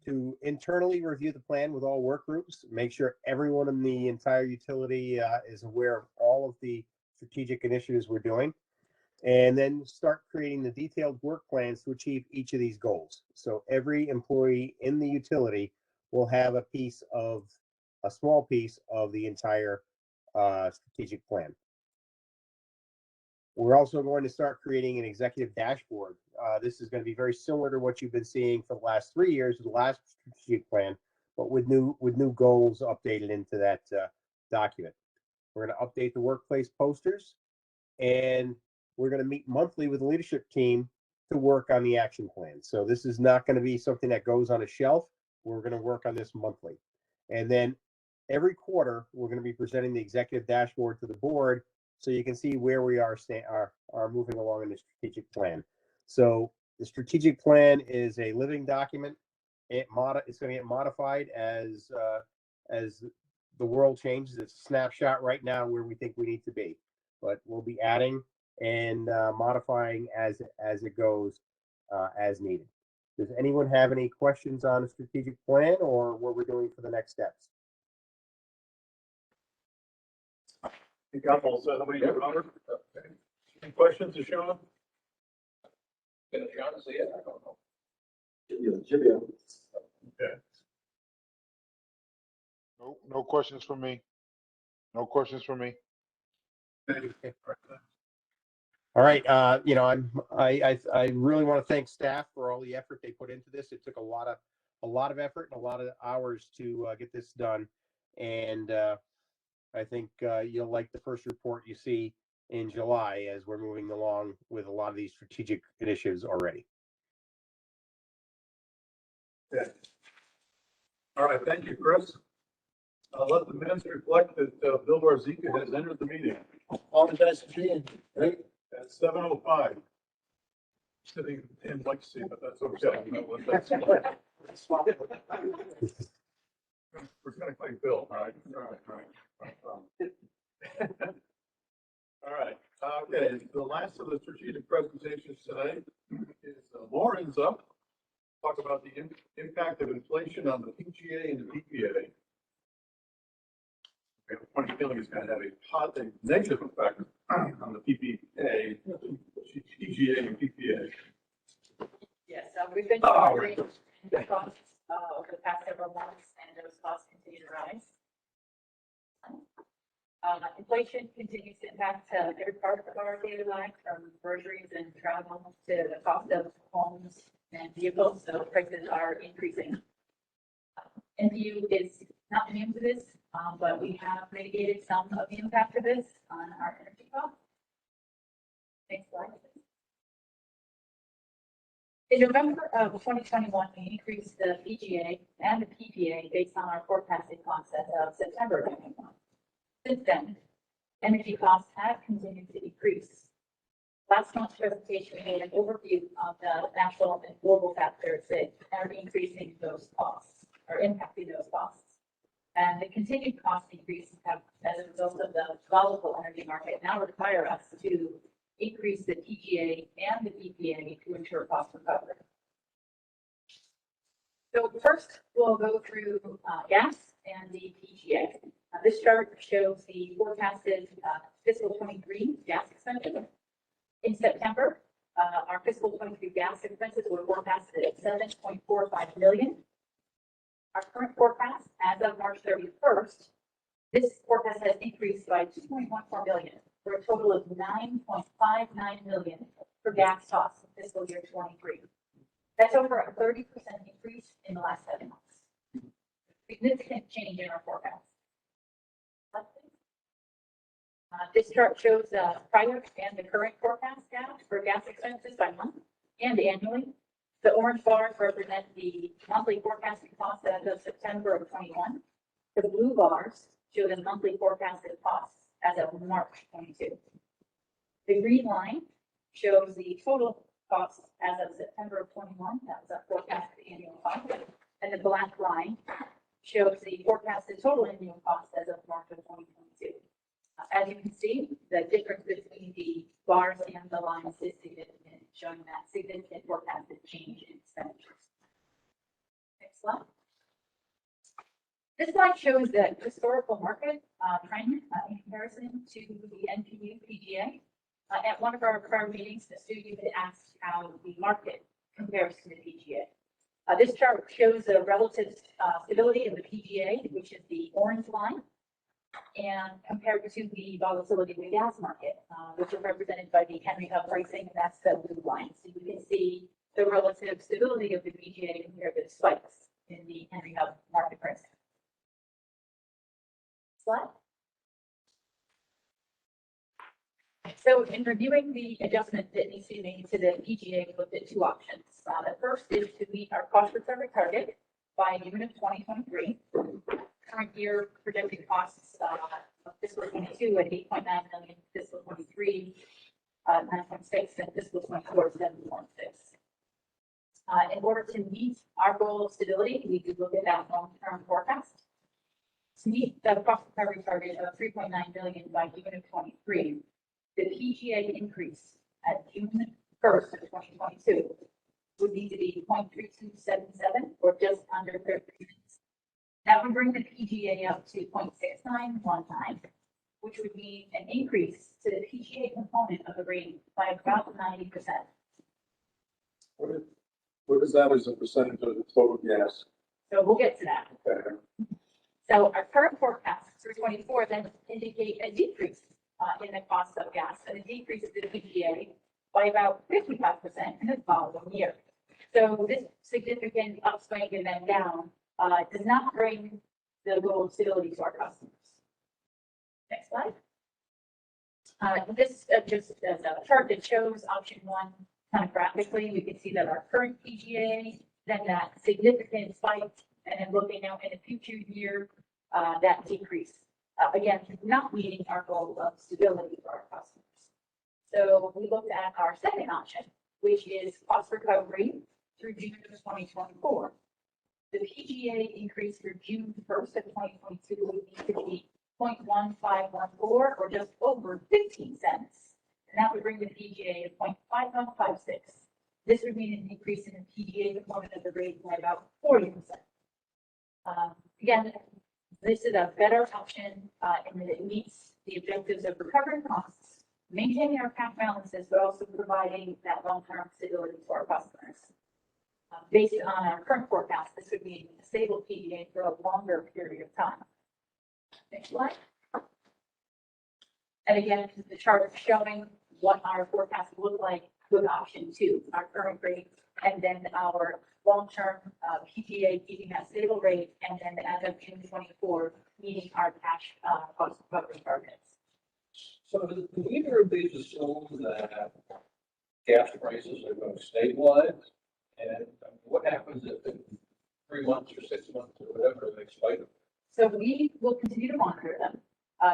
to internally review the plan with all work groups, make sure everyone in the entire utility is aware of all of the strategic initiatives we're doing, and then start creating the detailed work plans to achieve each of these goals. So every employee in the utility will have a small piece of the entire strategic plan. We're also going to start creating an executive dashboard. This is going to be very similar to what you've been seeing for the last 3 years of the last strategic plan, but with new goals updated into that document. We're going to update the workplace posters, and we're going to meet monthly with the leadership team to work on the action plan. So this is not going to be something that goes on a shelf. We're going to work on this monthly. And then every quarter, we're going to be presenting the executive dashboard to the board so you can see where we are moving along in the strategic plan. So the strategic plan is a living document. It's going to get modified as the world changes. It's a snapshot right now where we think we need to be, but we'll be adding and modifying as it goes as needed. Does anyone have any questions on the strategic plan or what we're doing for the next steps? You got all set, Robert? Okay. Any questions to Sean? Finish honestly, yeah, I don't know. Okay. No questions from me. No questions from me. All right, I really want to thank staff for all the effort they put into this. It took a lot of effort and a lot of hours to get this done, and I think you'll like the first report you see in July as we're moving along with a lot of these strategic initiatives already. Okay. All right, thank you, Chris. I'll let the minutes reflect that Bill Barzika has entered the meeting. Apologize for being late. At 7:05. Sitting in Lexi, but that's okay. We're gonna play Bill, all right? All right. All right. Okay, the last of the strategic presentations today is Lauren's up. Talk about the impact of inflation on the PGA and the PPA. I have a funny feeling it's going to have a negative effect on the PPA, PGA and PPA. Yes, we've been Oh, monitoring the costs over the past several months, and those costs continue to rise. Inflation continues to impact every part of our daily life, from groceries and travel to the cost of homes and vehicles, so prices are increasing. NPU is not immune to this, but we have mitigated some of the impact of this on our energy costs. Next slide. In November of 2021, we increased the PGA and the PPA based on our forecasted costs as of September 2021. Since then, energy costs have continued to decrease. Last month's presentation made an overview of the national and global factors that are increasing those costs or impacting those costs. And the continued cost increases have, as a result of the volatile energy market, now require us to increase the PGA and the PPA to ensure cost recovery. So first, we'll go through gas and the PGA. This chart shows the forecasted fiscal 23 gas expenses. In September, our fiscal 23 gas expenses were forecasted at $7.45 million. Our current forecast, as of March 31st, this forecast has increased by $2.14 million for a total of $9.59 million for gas costs in fiscal year 23. That's over a 30% increase in the last 7 months. Significant change in our forecast. This chart shows prior and the current forecast for gas expenses by month and annually. The orange bars represent the monthly forecasted costs as of September of 21. The blue bars show the monthly forecasted costs as of March 22. The green line shows the total costs as of September of 21. That was our forecasted annual cost. And the black line shows the forecasted total annual cost as of March of 2022. As you can see, the difference between the bars and the lines is significant, showing that significant forecasted change in expenditures. Next slide. This slide shows the historical market trend in comparison to the NPU PGA. At one of our prior meetings, the student had asked how the market compares to the PGA. This chart shows the relative stability of the PGA, which is the orange line, and compared to the volatility of the gas market, which is represented by the Henry Hub pricing, and that's the blue line. So you can see the relative stability of the PGA compared to the spikes in the Henry Hub market pricing. Slide. So in reviewing the adjustment that needs to be made to the PGA, we looked at 2 options. The first is to meet our cost recovery target by June of 2023. Current year projected costs of fiscal 22 at 8.9 million, fiscal 23 9.6, and fiscal 24 7.6. In order to meet our goal of stability, we could look at that long-term forecast. To meet the cost recovery target of 3.9 billion by June of 23, the PGA increase at June 1st of 2022 would need to be 0.3277, or just under 30 cents. That would bring the PGA up to 0.6919, which would mean an increase to the PGA component of the rate by about 90%. What is that as a percentage of the total gas? So we'll get to that. Okay. So our current forecast through 24 then indicate a decrease in the cost of gas, and a decrease to the PGA by about 55% in the following year. So this significant upswing and then down does not bring the goal of stability to our customers. Next slide. This just as a chart that shows option 1 kind of graphically. We can see that our current PGA, then that significant spike, and then looking out in a future year, that decrease. Again, not meeting our goal of stability for our customers. So we looked at our second option, which is cost recovery through June of 2024. The PGA increase through June 1st of 2022 would need to be 0.1514, or just over 15 cents, and that would bring the PGA to 0.5156. This would mean an increase in the PGA component of the rate by about 40%. Again, this is a better option in that it meets the objectives of recovering costs, maintaining our cash balances, but also providing that long-term stability to our customers. Based on our current forecast, this would be a stable PGA for a longer period of time. Next slide. And again, the chart is showing what our forecast would look like with option 2, our current rate, and then our long-term PGA keeping that stable rate, and then as of June 24, meeting our cash cost recovery targets. So do either of these assume that gas prices are going to stabilize? And what happens if in 3 months or 6 months or whatever they spike? So we will continue to monitor them.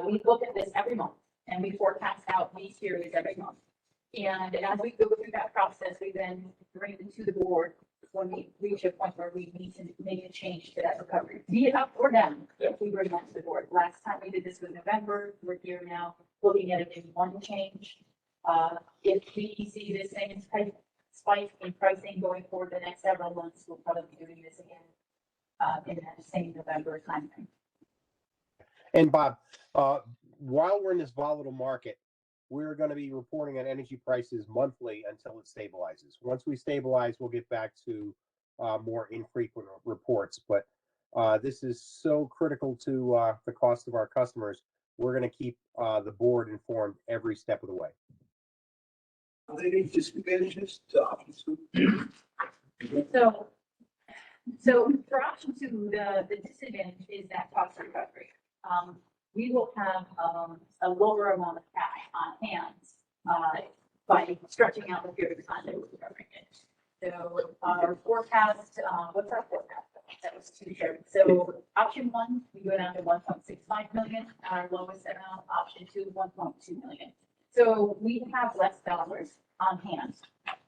We look at this every month, and we forecast out these series every month. And as we go through that process, we then bring them to the board when we reach a point where we need to make a change to that recovery, be it up or down. If we bring that to the board. Last time we did this was November. We're here now looking at a new one change. If we see this same type spike in pricing going forward the next several months, we'll probably be doing this again in that same November timeframe. And Bob, while we're in this volatile market, we're going to be reporting on energy prices monthly until it stabilizes. Once we stabilize, we'll get back to more infrequent reports. But this is so critical to the cost of our customers. We're going to keep the board informed every step of the way. Are there any disadvantages to option 2? So for option 2, the disadvantage is that cost recovery. We will have a lower amount of cash on hand by stretching out the period of time that we're recovering it. So our forecast, what's our forecast? That was 2 shares. So option 1, we go down to 1.65 million. Our lowest amount, option 2, 1.2 million. So we have less dollars on hand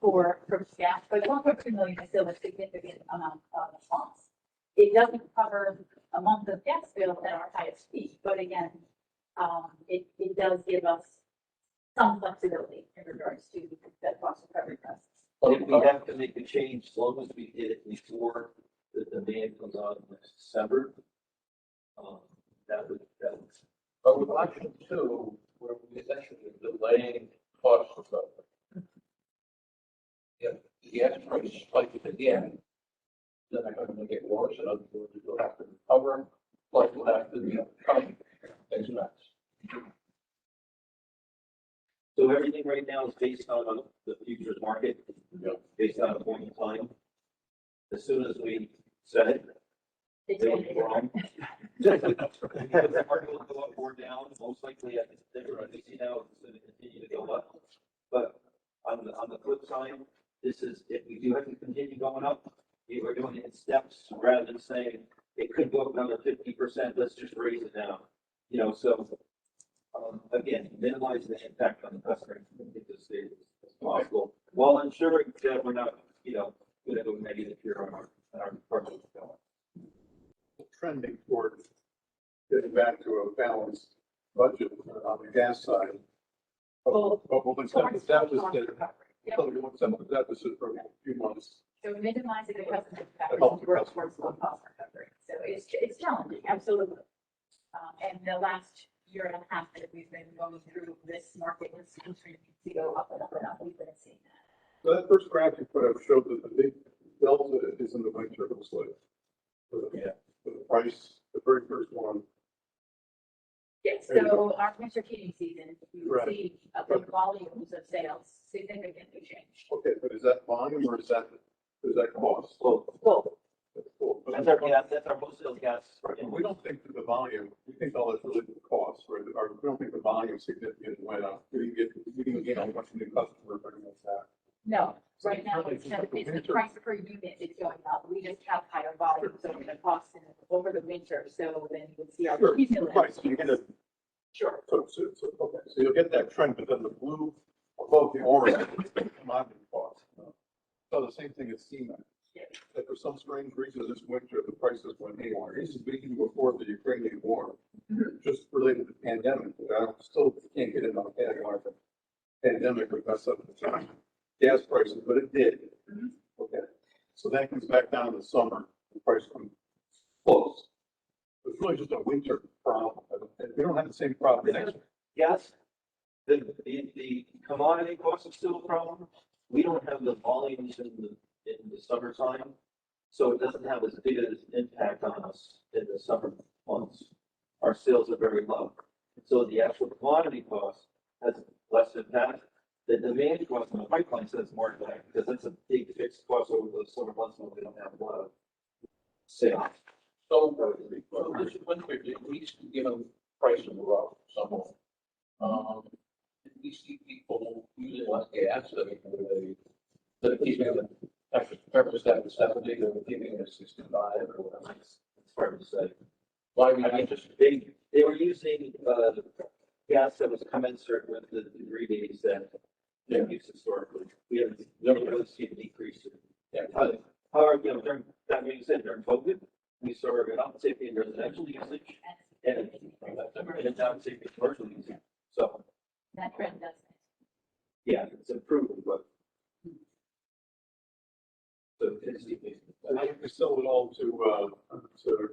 for gas, but 1.2 million is still a significant amount of funds. It doesn't cover a month of gas bill at our highest peak, but again, it does give us some flexibility in regards to that cost recovery process. If we have to make a change, as long as we did it before the demand comes on next December, that would. But with option 2, we're essentially delaying cost recovery. If the gas price spikes again, then they're going to make it worse. In other words, you'll have to recover, plus you'll have to come expense. So everything right now is based on the futures market, based on a point in time. As soon as we set it, It's they gonna will be be wrong. Because the market will go up or down, most likely, I think everybody see now it's going to continue to go up. But on the flip side, this is, if we do have to continue going up, we're doing it in steps rather than saying it could go up another 50%, let's just raise it now. You know, so again, minimize the impact on the customer as possible, while ensuring that we're not, going to go negative here on our project. Trending toward getting back to a balanced budget on the gas side. Well, But we'll accept the deficit, Yep. so we'll accept the deficit for a few months. So minimizing the customer impact Help the towards customer. low cost recovery. So it's challenging, absolutely. And the last year and a half that we've been going through this market is continuing to go up and up and up. We've been seeing that. So that first graph you put up showed that the big delta is in the winter, it looks like. For the price, the very first one. Yes, so our winter heating season, we will Right. see the volumes of sales significantly change. Okay, but is that volume or is that cost? Well, Well, That's cool. that's our gas, that's our wholesale gas. Right, and we don't think that the volume, we think all that's really the cost, right? Or we don't think the volume significantly went up. We didn't get a bunch of new customers or anything like that. no, right now it's the price per unit is going up. We just have higher volumes over the cost over the winter. So then you would see our Sure, seasonal. right, so you get a, Sure. okay, so you'll get that trend, but then the blue above the orange is the commodity cost. So the same thing as cement. That for some strange reason this winter, the prices went haywire. This is even before the Ukrainian war, just related to the pandemic. I still can't get it on the market. pandemic would mess up the gas prices, but it did. Mhm. Okay, so that comes back down in the summer, the price comes close. It's really just a winter problem. We don't have the same problem next year. Yes, the commodity cost is still a problem. We don't have the volumes in the summertime, so it doesn't have as big an impact on us in the summer months. Our sales are very low. So the actual commodity cost has less impact. The demand cost on the pipeline says more impact because that's a big fixed cost over those summer months when we don't have a lot of sales. So, this is when we at least, price in the road somewhere. We see people using less gas, they're keeping it, after thermostat at 70, they're keeping it at 65 or whatever. It's hard to say. Well, I mean, I mean, they were using, gas that was commensurate with the rebates that they used historically. We haven't really seen a decrease. Yeah. However, during, that being said, during COVID, we saw an uptick in residential usage and an uptick in commercial usage. So, That trend does. yeah, it's improving, but. So it's, And then we sell it all to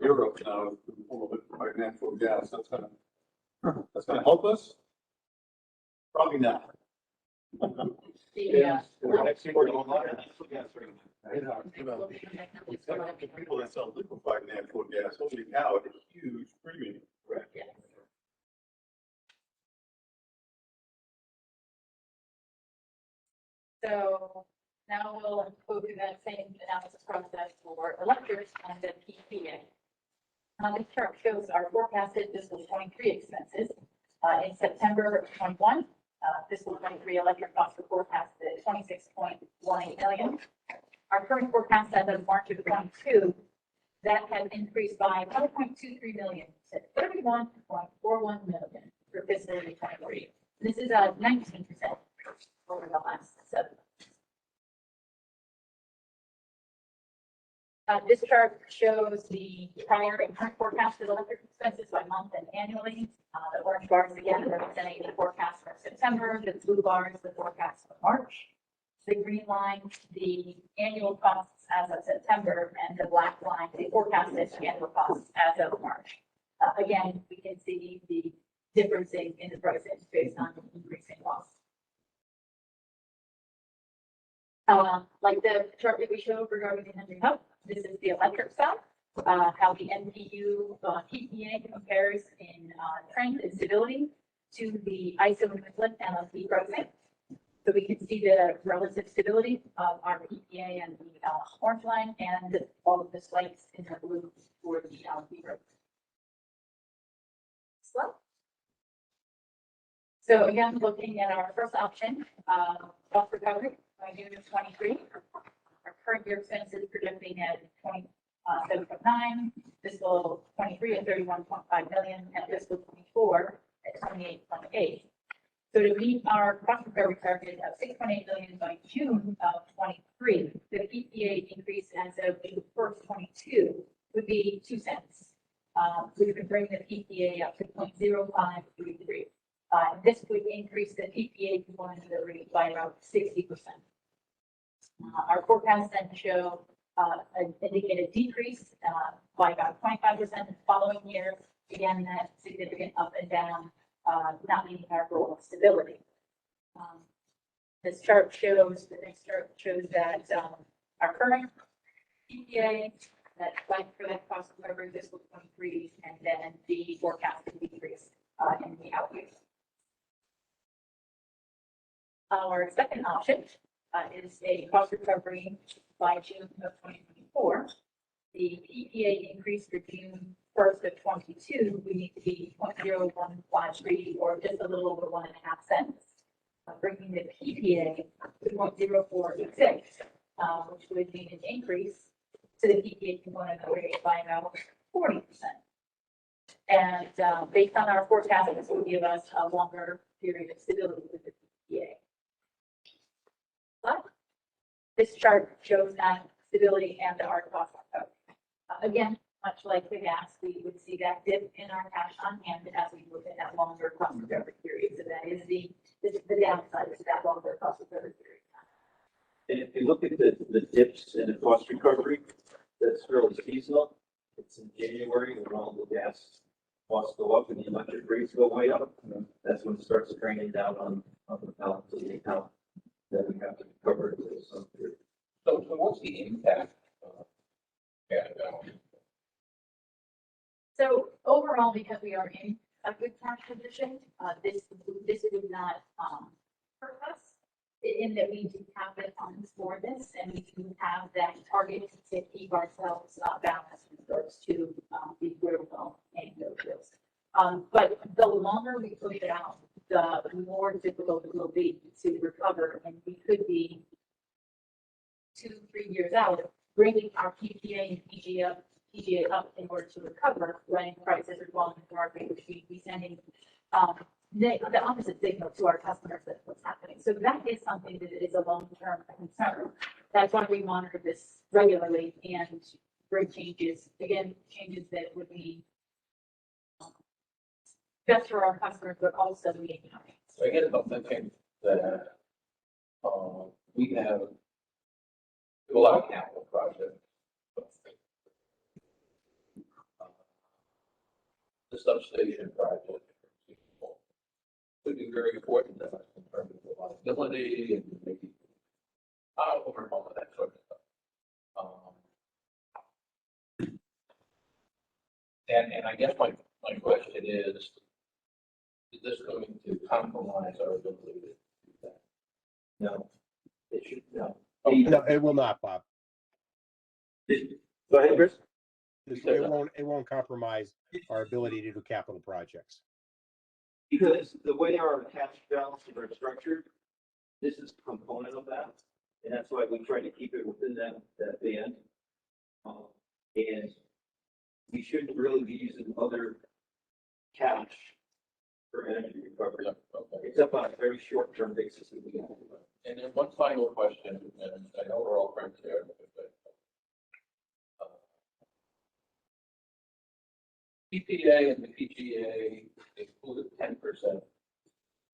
Europe now, in the form of liquefied natural gas. That's gonna help us? Probably not. we're exporting a lot of natural gas right now. The people that sell liquefied natural gas, holy cow, it's a huge premium. Yes. So now we'll go through that same analysis process for electric and the PPA. This chart shows our forecasted fiscal 23 expenses. In September of 21, fiscal 23 electric costs were forecasted at 26.18 million. Our current forecast as of March of 22, that has increased by 1.23 million to 31.41 million for fiscal year 23. This is a 19% over the last 7 months. This chart shows the prior and current forecasted electric expenses by month and annually. The orange bars again representing the forecast for September, the blue bars the forecast for March. The green line, the annual costs as of September, and the black line, the forecasted annual costs as of March. Again, we can see the difference in the prices based on the increasing costs. Like the chart that we showed regarding the Henry Hub, this is the electric side, how the NPU PPA compares in trend and stability to the ISO equivalent LFP pricing. So we can see the relative stability of our PPA and the orange line, and all of the spikes in the blue for the LFP price. So again, looking at our first option, cost recovery by June of 23. Our current year expenses projecting at 27.9, fiscal 23 at 31.5 million, and fiscal 24 at 28.8. So to meet our cost recovery target of 6.8 million by June of 23, the PPA increase as of June 1st, 22 would be 2 cents. We would bring the PPA up to 0.0533. This would increase the PPA component of the rate by around 60%. Our forecasts then show an indicated decrease by about 25% in the following year. Again, that significant up and down, not meeting our goal of stability. This chart shows, the next chart shows that our current PPA, that fight for that cost recovery fiscal 23, and then the forecasted decrease in the out years. Our second option is a cost recovery by June of 2024. The PPA increase for June 1st of 22, we need to be 0.0153 or just a little over 1.5 cents, bringing the PPA to 0.0486, which would mean an increase to the PPA component of the rate by about 40%. And based on our forecast, this will give us a longer period of stability with the PPA. But this chart shows that stability and our cost recovery. Again, much like the gas, we would see that dip in our cash on hand as we look at that longer cost recovery period. So that is the the downside is that longer cost recovery period. And if you look at the dips in the cost recovery, that's fairly seasonal. It's in January when all the gas costs go up and the electric rates go way up. That's when it starts draining down on the balance of the account that we have to cover it with some period. So what's the impact? Yeah, So overall, because we are in a good cash position, this would not, hurt us in that we do have the funds for this and we do have that target to keep ourselves, balanced with regards to, the critical and those bills. But the longer we push it out, the more difficult it will be to recover, and we could be 2-3 years out, bringing our PPA and PGA up in order to recover when prices are falling into our rate, which we'd be sending the opposite signal to our customers that what's happening. So that is something that is a long-term concern. That's why we monitor this regularly and bring changes, again, changes that would be best for our customers, but also the economy. so I get about thinking that, we have a lot of capital projects. The substation project would be very important to us in terms of reliability and maybe power and all of that sort of stuff. And I guess my question is this going to compromise our ability to do that? No, it should, no. No, it will not, Bob. Go ahead, Chris. It won't compromise our ability to do capital projects. Because the way our cash balances are structured, this is a component of that. And that's why we try to keep it within that band. And we shouldn't really be using other cash for energy recovery. Okay. Except on a very short-term basis. And then one final question, and I know we're all friends here, but PPA and the PGA included 10%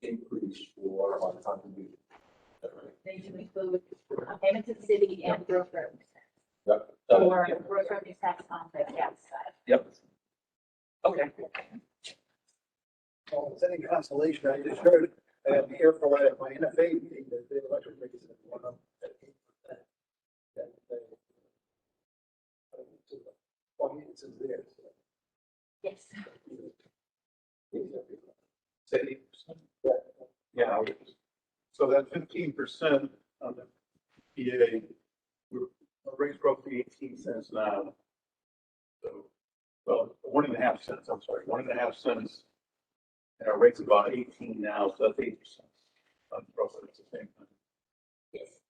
increase for our contribution. Is that right? They do include payment to the city and gross revenue tax, Yep. or gross revenue tax on the gas side. Yep. Okay. Well, it's any consolation, I just heard, I had the airflow at my NFA meeting, that the electric rates have gone up at 8%. It's there. Yes. Say, Yeah. So that 15% on the PA, our rates broke to 18 cents now. So, well, 1.5 cents, I'm sorry, 1.5 cents. And our rate's about 18 now, so that's 8%. Roughly it's the same thing. Yes.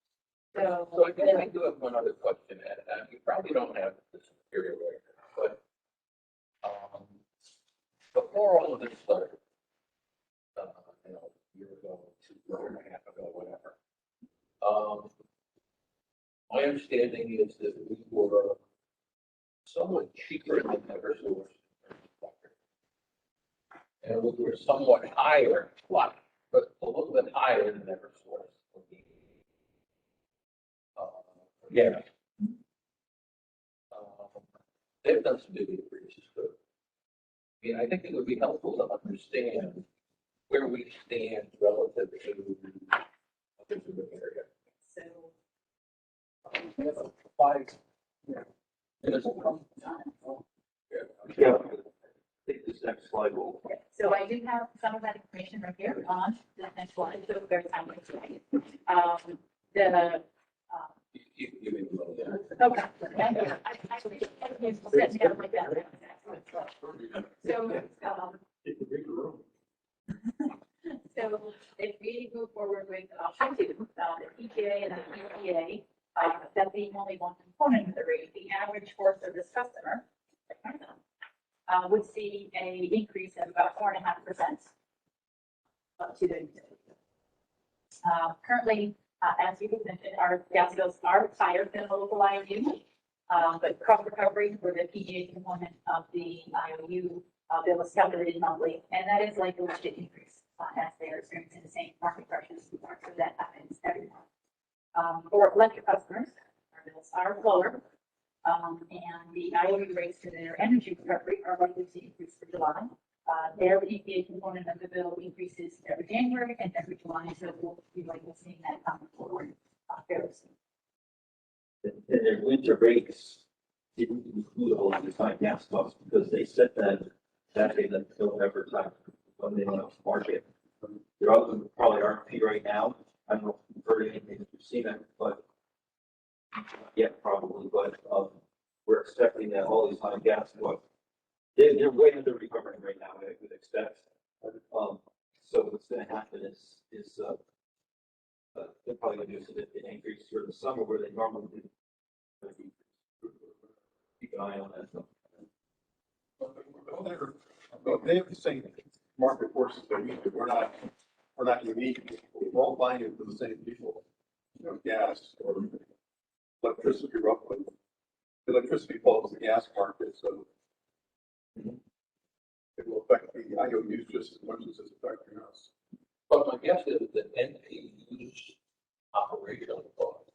so I guess I do have one other question, and you probably don't have this superior rate, but before all of this started, you know, a year ago, 2 years and a half ago, whatever. My understanding is that we were somewhat cheaper than Eversource. And we were somewhat higher, but a little bit higher than Eversource. Yeah. They've done some big increases too. I mean, I think it would be helpful to understand where we stand relative to others in the area. So. We have a 5. Yeah. And it's Yeah. Take this next slide. Will. So I do have some of that information right here on the next slide, so very timely today. You may know that. Okay. I set down like that. So, so if we move forward with, the PGA and the PPA, that being only one component of the rate, the average for service customer, would see a increase of about 4.5%. To the, currently, as you mentioned, our gas bills are higher than a local IOU. But cost recovery for the PGA component of the IOU bill is calculated monthly, and that is likely to increase. as they are experiencing the same market pressures. So that happens every month. For electric customers, our bills are lower. And the IOU rates for their energy recovery are likely to increase for July. Their EPA component of the bill increases every January and every July, so we'll be likely seeing that coming forward fairly soon. And their winter rates didn't include all the time gas costs because they set that Saturday that they'll ever time when they went out to market. They're all probably RFP right now. I don't know if you've heard anything, if you've seen it, but yeah, probably, but we're expecting that all these high gas costs, they're way under recovering right now, I would expect. So what's gonna happen is they're probably gonna do a significant increase during the summer where they normally do. Keep an eye on that. But they have the same market forces that we do. We're not unique. We're all buying it from the same people. You know, gas or electricity roughly. Electricity follows the gas market, so it will affect the IOUs just as much as it's affecting us. But my guess is that NPU's operational costs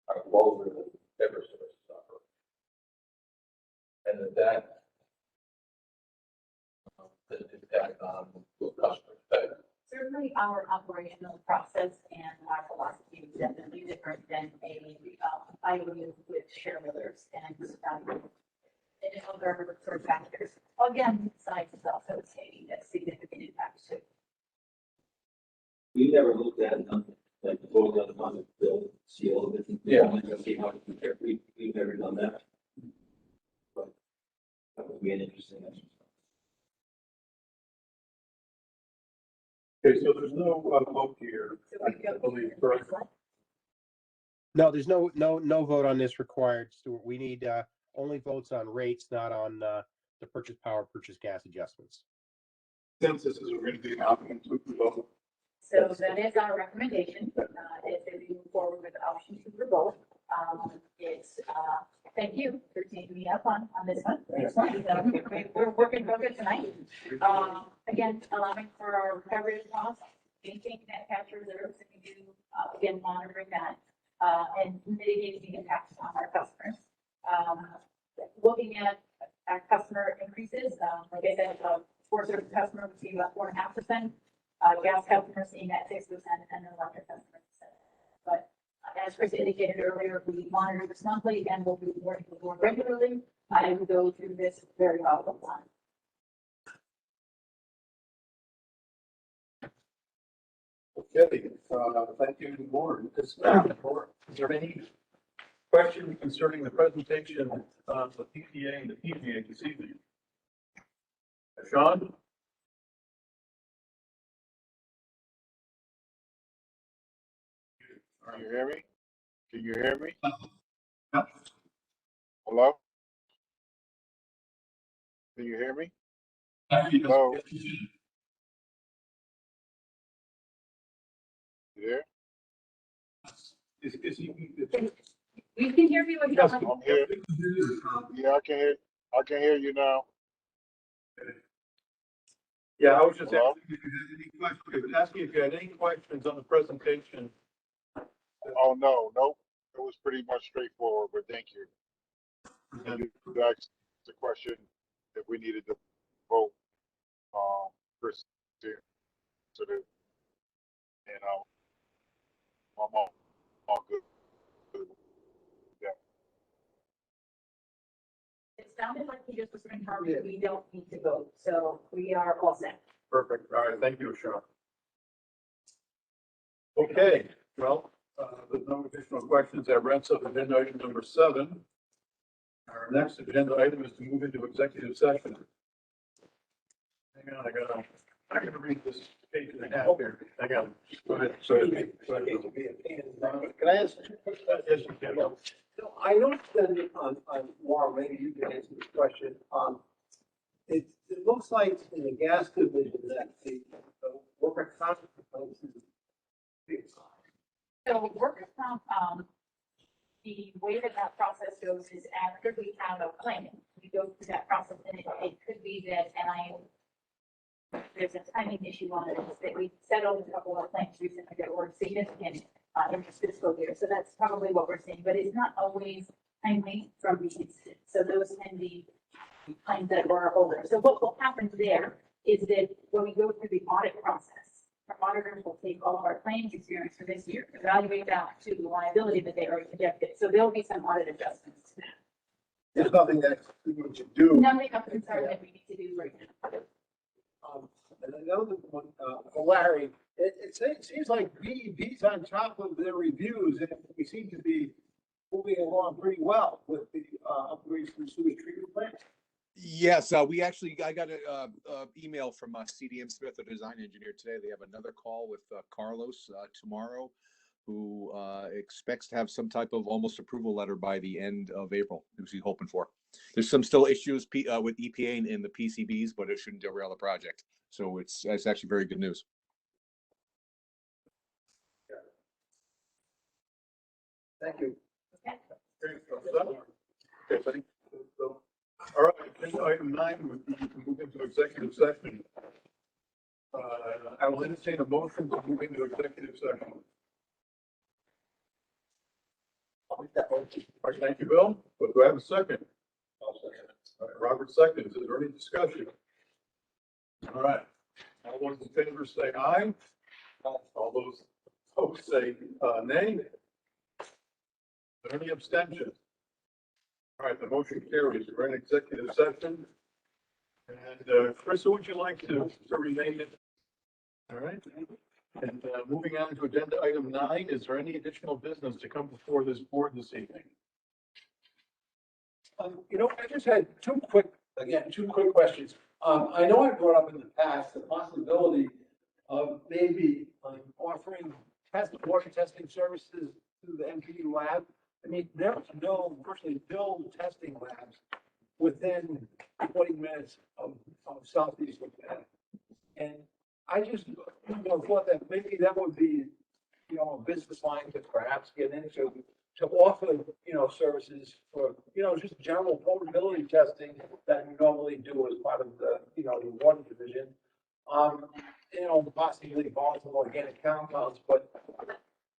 are lower than Eversource's operation. And that has an impact on the customer's pay. Certainly, our operational process and our philosophy is definitely different than a IOU with shareholders and other sort of factors. Again, size is also a significant impact too. We never looked at it on like the total on the bill, see all the different. Yeah. See how it compares. We've never done that. But that would be an interesting exercise. Okay, so there's no vote here, I believe, correct? No, there's no vote on this required, Stuart. We need only votes on rates, not on the purchase power, purchase gas adjustments. Census is we're going to do now. Vote. So that is our recommendation, is that we move forward with option 2 for both. Thank you for taking me up on this one. We're working real good tonight. Again, allowing for our recovery costs, maintaining that cash reserves, and we do, again, monitoring that, and mitigating the impacts on our customers. Looking at our customer increases, like I said, for certain customers, we see about 4.5%. Gas customers seeing that 6%, and electric customers. But as Chris indicated earlier, we monitor this monthly and we'll be working with the board regularly and we go through this very volatile time. Okay, thank you, board. Is there any questions concerning the presentation of the PTA and the PGA this evening? Sean? Can you hear me? Can you hear me? Hello? Can you hear me? Hello? You there? Is he? We can hear you. Yes, I'm here. Yeah, I can hear you now. Yeah, I was just Hello? asking if you had any questions on the presentation. Oh, no, nope. It was pretty much straightforward, but thank you. You asked the question if we needed to vote, Chris, to the, you know, I'm all good. Yeah. It sounded like he just was confirming that we don't need to vote, so we are all set. Perfect. All right. Thank you, Sean. Okay, well, there's no additional questions. That wraps up agenda item number 7. Our next agenda item is to move into executive session. Hang on, I gotta read this page and a half here. Hang on. Go ahead. Can I ask two quick Yes, questions? you can. So I noticed that on Laura, maybe you can answer this question. It looks like in the gas division that the worker comp complaints is big. So workers' comp, the way that process goes is after we have a claim, we go through that process and it could be that, and I there's a timing issue on it, is that we settled a couple of claims recently that were significant in this fiscal year. So that's probably what we're seeing, but it's not always timely from the incident. So those can be claims that were older. So what will happen there is that when we go through the audit process, our auditors will take all of our claims experience for this year, evaluate that to the liability that they already projected. So there'll be some audit adjustments to that. There's nothing that we need to do. Nothing I'm concerned that we need to do right now. And another one, for Larry, it seems like BEP's on top of their reviews, and we seem to be moving along pretty well with the upgrades to the sewage treatment plant. Yes, I got an email from CDM Smith, the design engineer today. They have another call with Carlos tomorrow, who expects to have some type of almost approval letter by the end of April, which he's hoping for. There's some still issues with EPA in the PCBs, but it shouldn't derail the project. So it's actually very good news. Thank you. Okay, thank you. All right, agenda item 9 would be to move into executive session. I will entertain a motion to move into executive session. All right, thank you, Bill. But do I have a second? I'll second. All right, Robert seconds. Is there any discussion? All right. All those in favor say aye. All those opposed say nay. Are there any abstentions? All right, the motion carries. We're in executive session. And Chris, who would you like to remain in? All right. And moving on to agenda item 9, is there any additional business to come before this board this evening? I just had two quick questions. I know I brought up in the past the possibility of maybe offering water testing services to the MPU lab. I mean, there's virtually no testing labs within 20 minutes of Southeast Louisiana. And I just, thought that maybe that would be, a business line to perhaps get into, to offer, services for, just general potability testing that we normally do as part of the, the water division. Possibly volatile organic compounds, but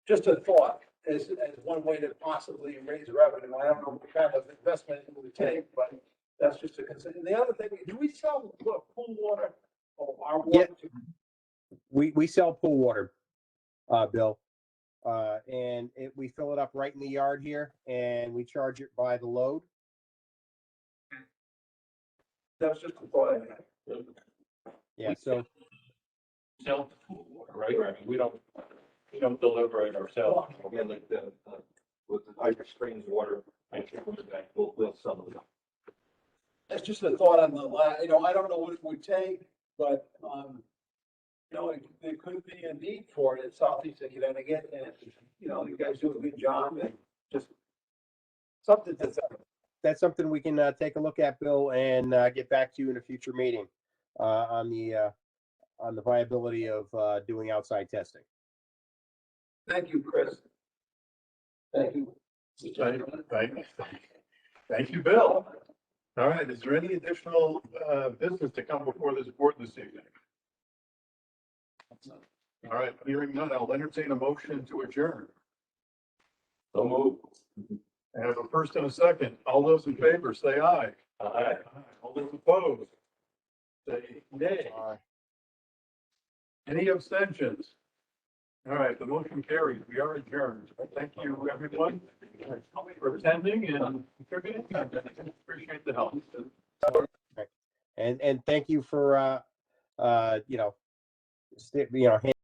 just a thought as one way to possibly raise revenue. I don't know what kind of investment it would take, but that's just a consider. And the other thing, do we sell pool water or our water? Yeah. We sell pool water, Bill. And we fill it up right in the yard here, and we charge it by the load. That's just a thought I had. Yeah, so Sell pool water, right? I mean, we don't deliver it ourselves. Again, like with the Hydro Springs water, I think we'll sell it. That's just a thought on the I don't know what it would take, but, there could be a need for it in Southeast Connecticut, and, you guys do a good job, and just something that's something we can take a look at, Bill, and get back to you in a future meeting on the viability of doing outside testing. Thank you, Chris. Thank you. Thank you, Bill. All right, is there any additional business to come before this board this evening? All right, hearing none, I'll entertain a motion to adjourn. So move. I have a first and a second. All those in favor, say aye. Aye. All those opposed, say nay. Aye. Any abstentions? All right, the motion carries. We are adjourned. Thank you, everyone, for attending and contributing. I appreciate the help. And thank you for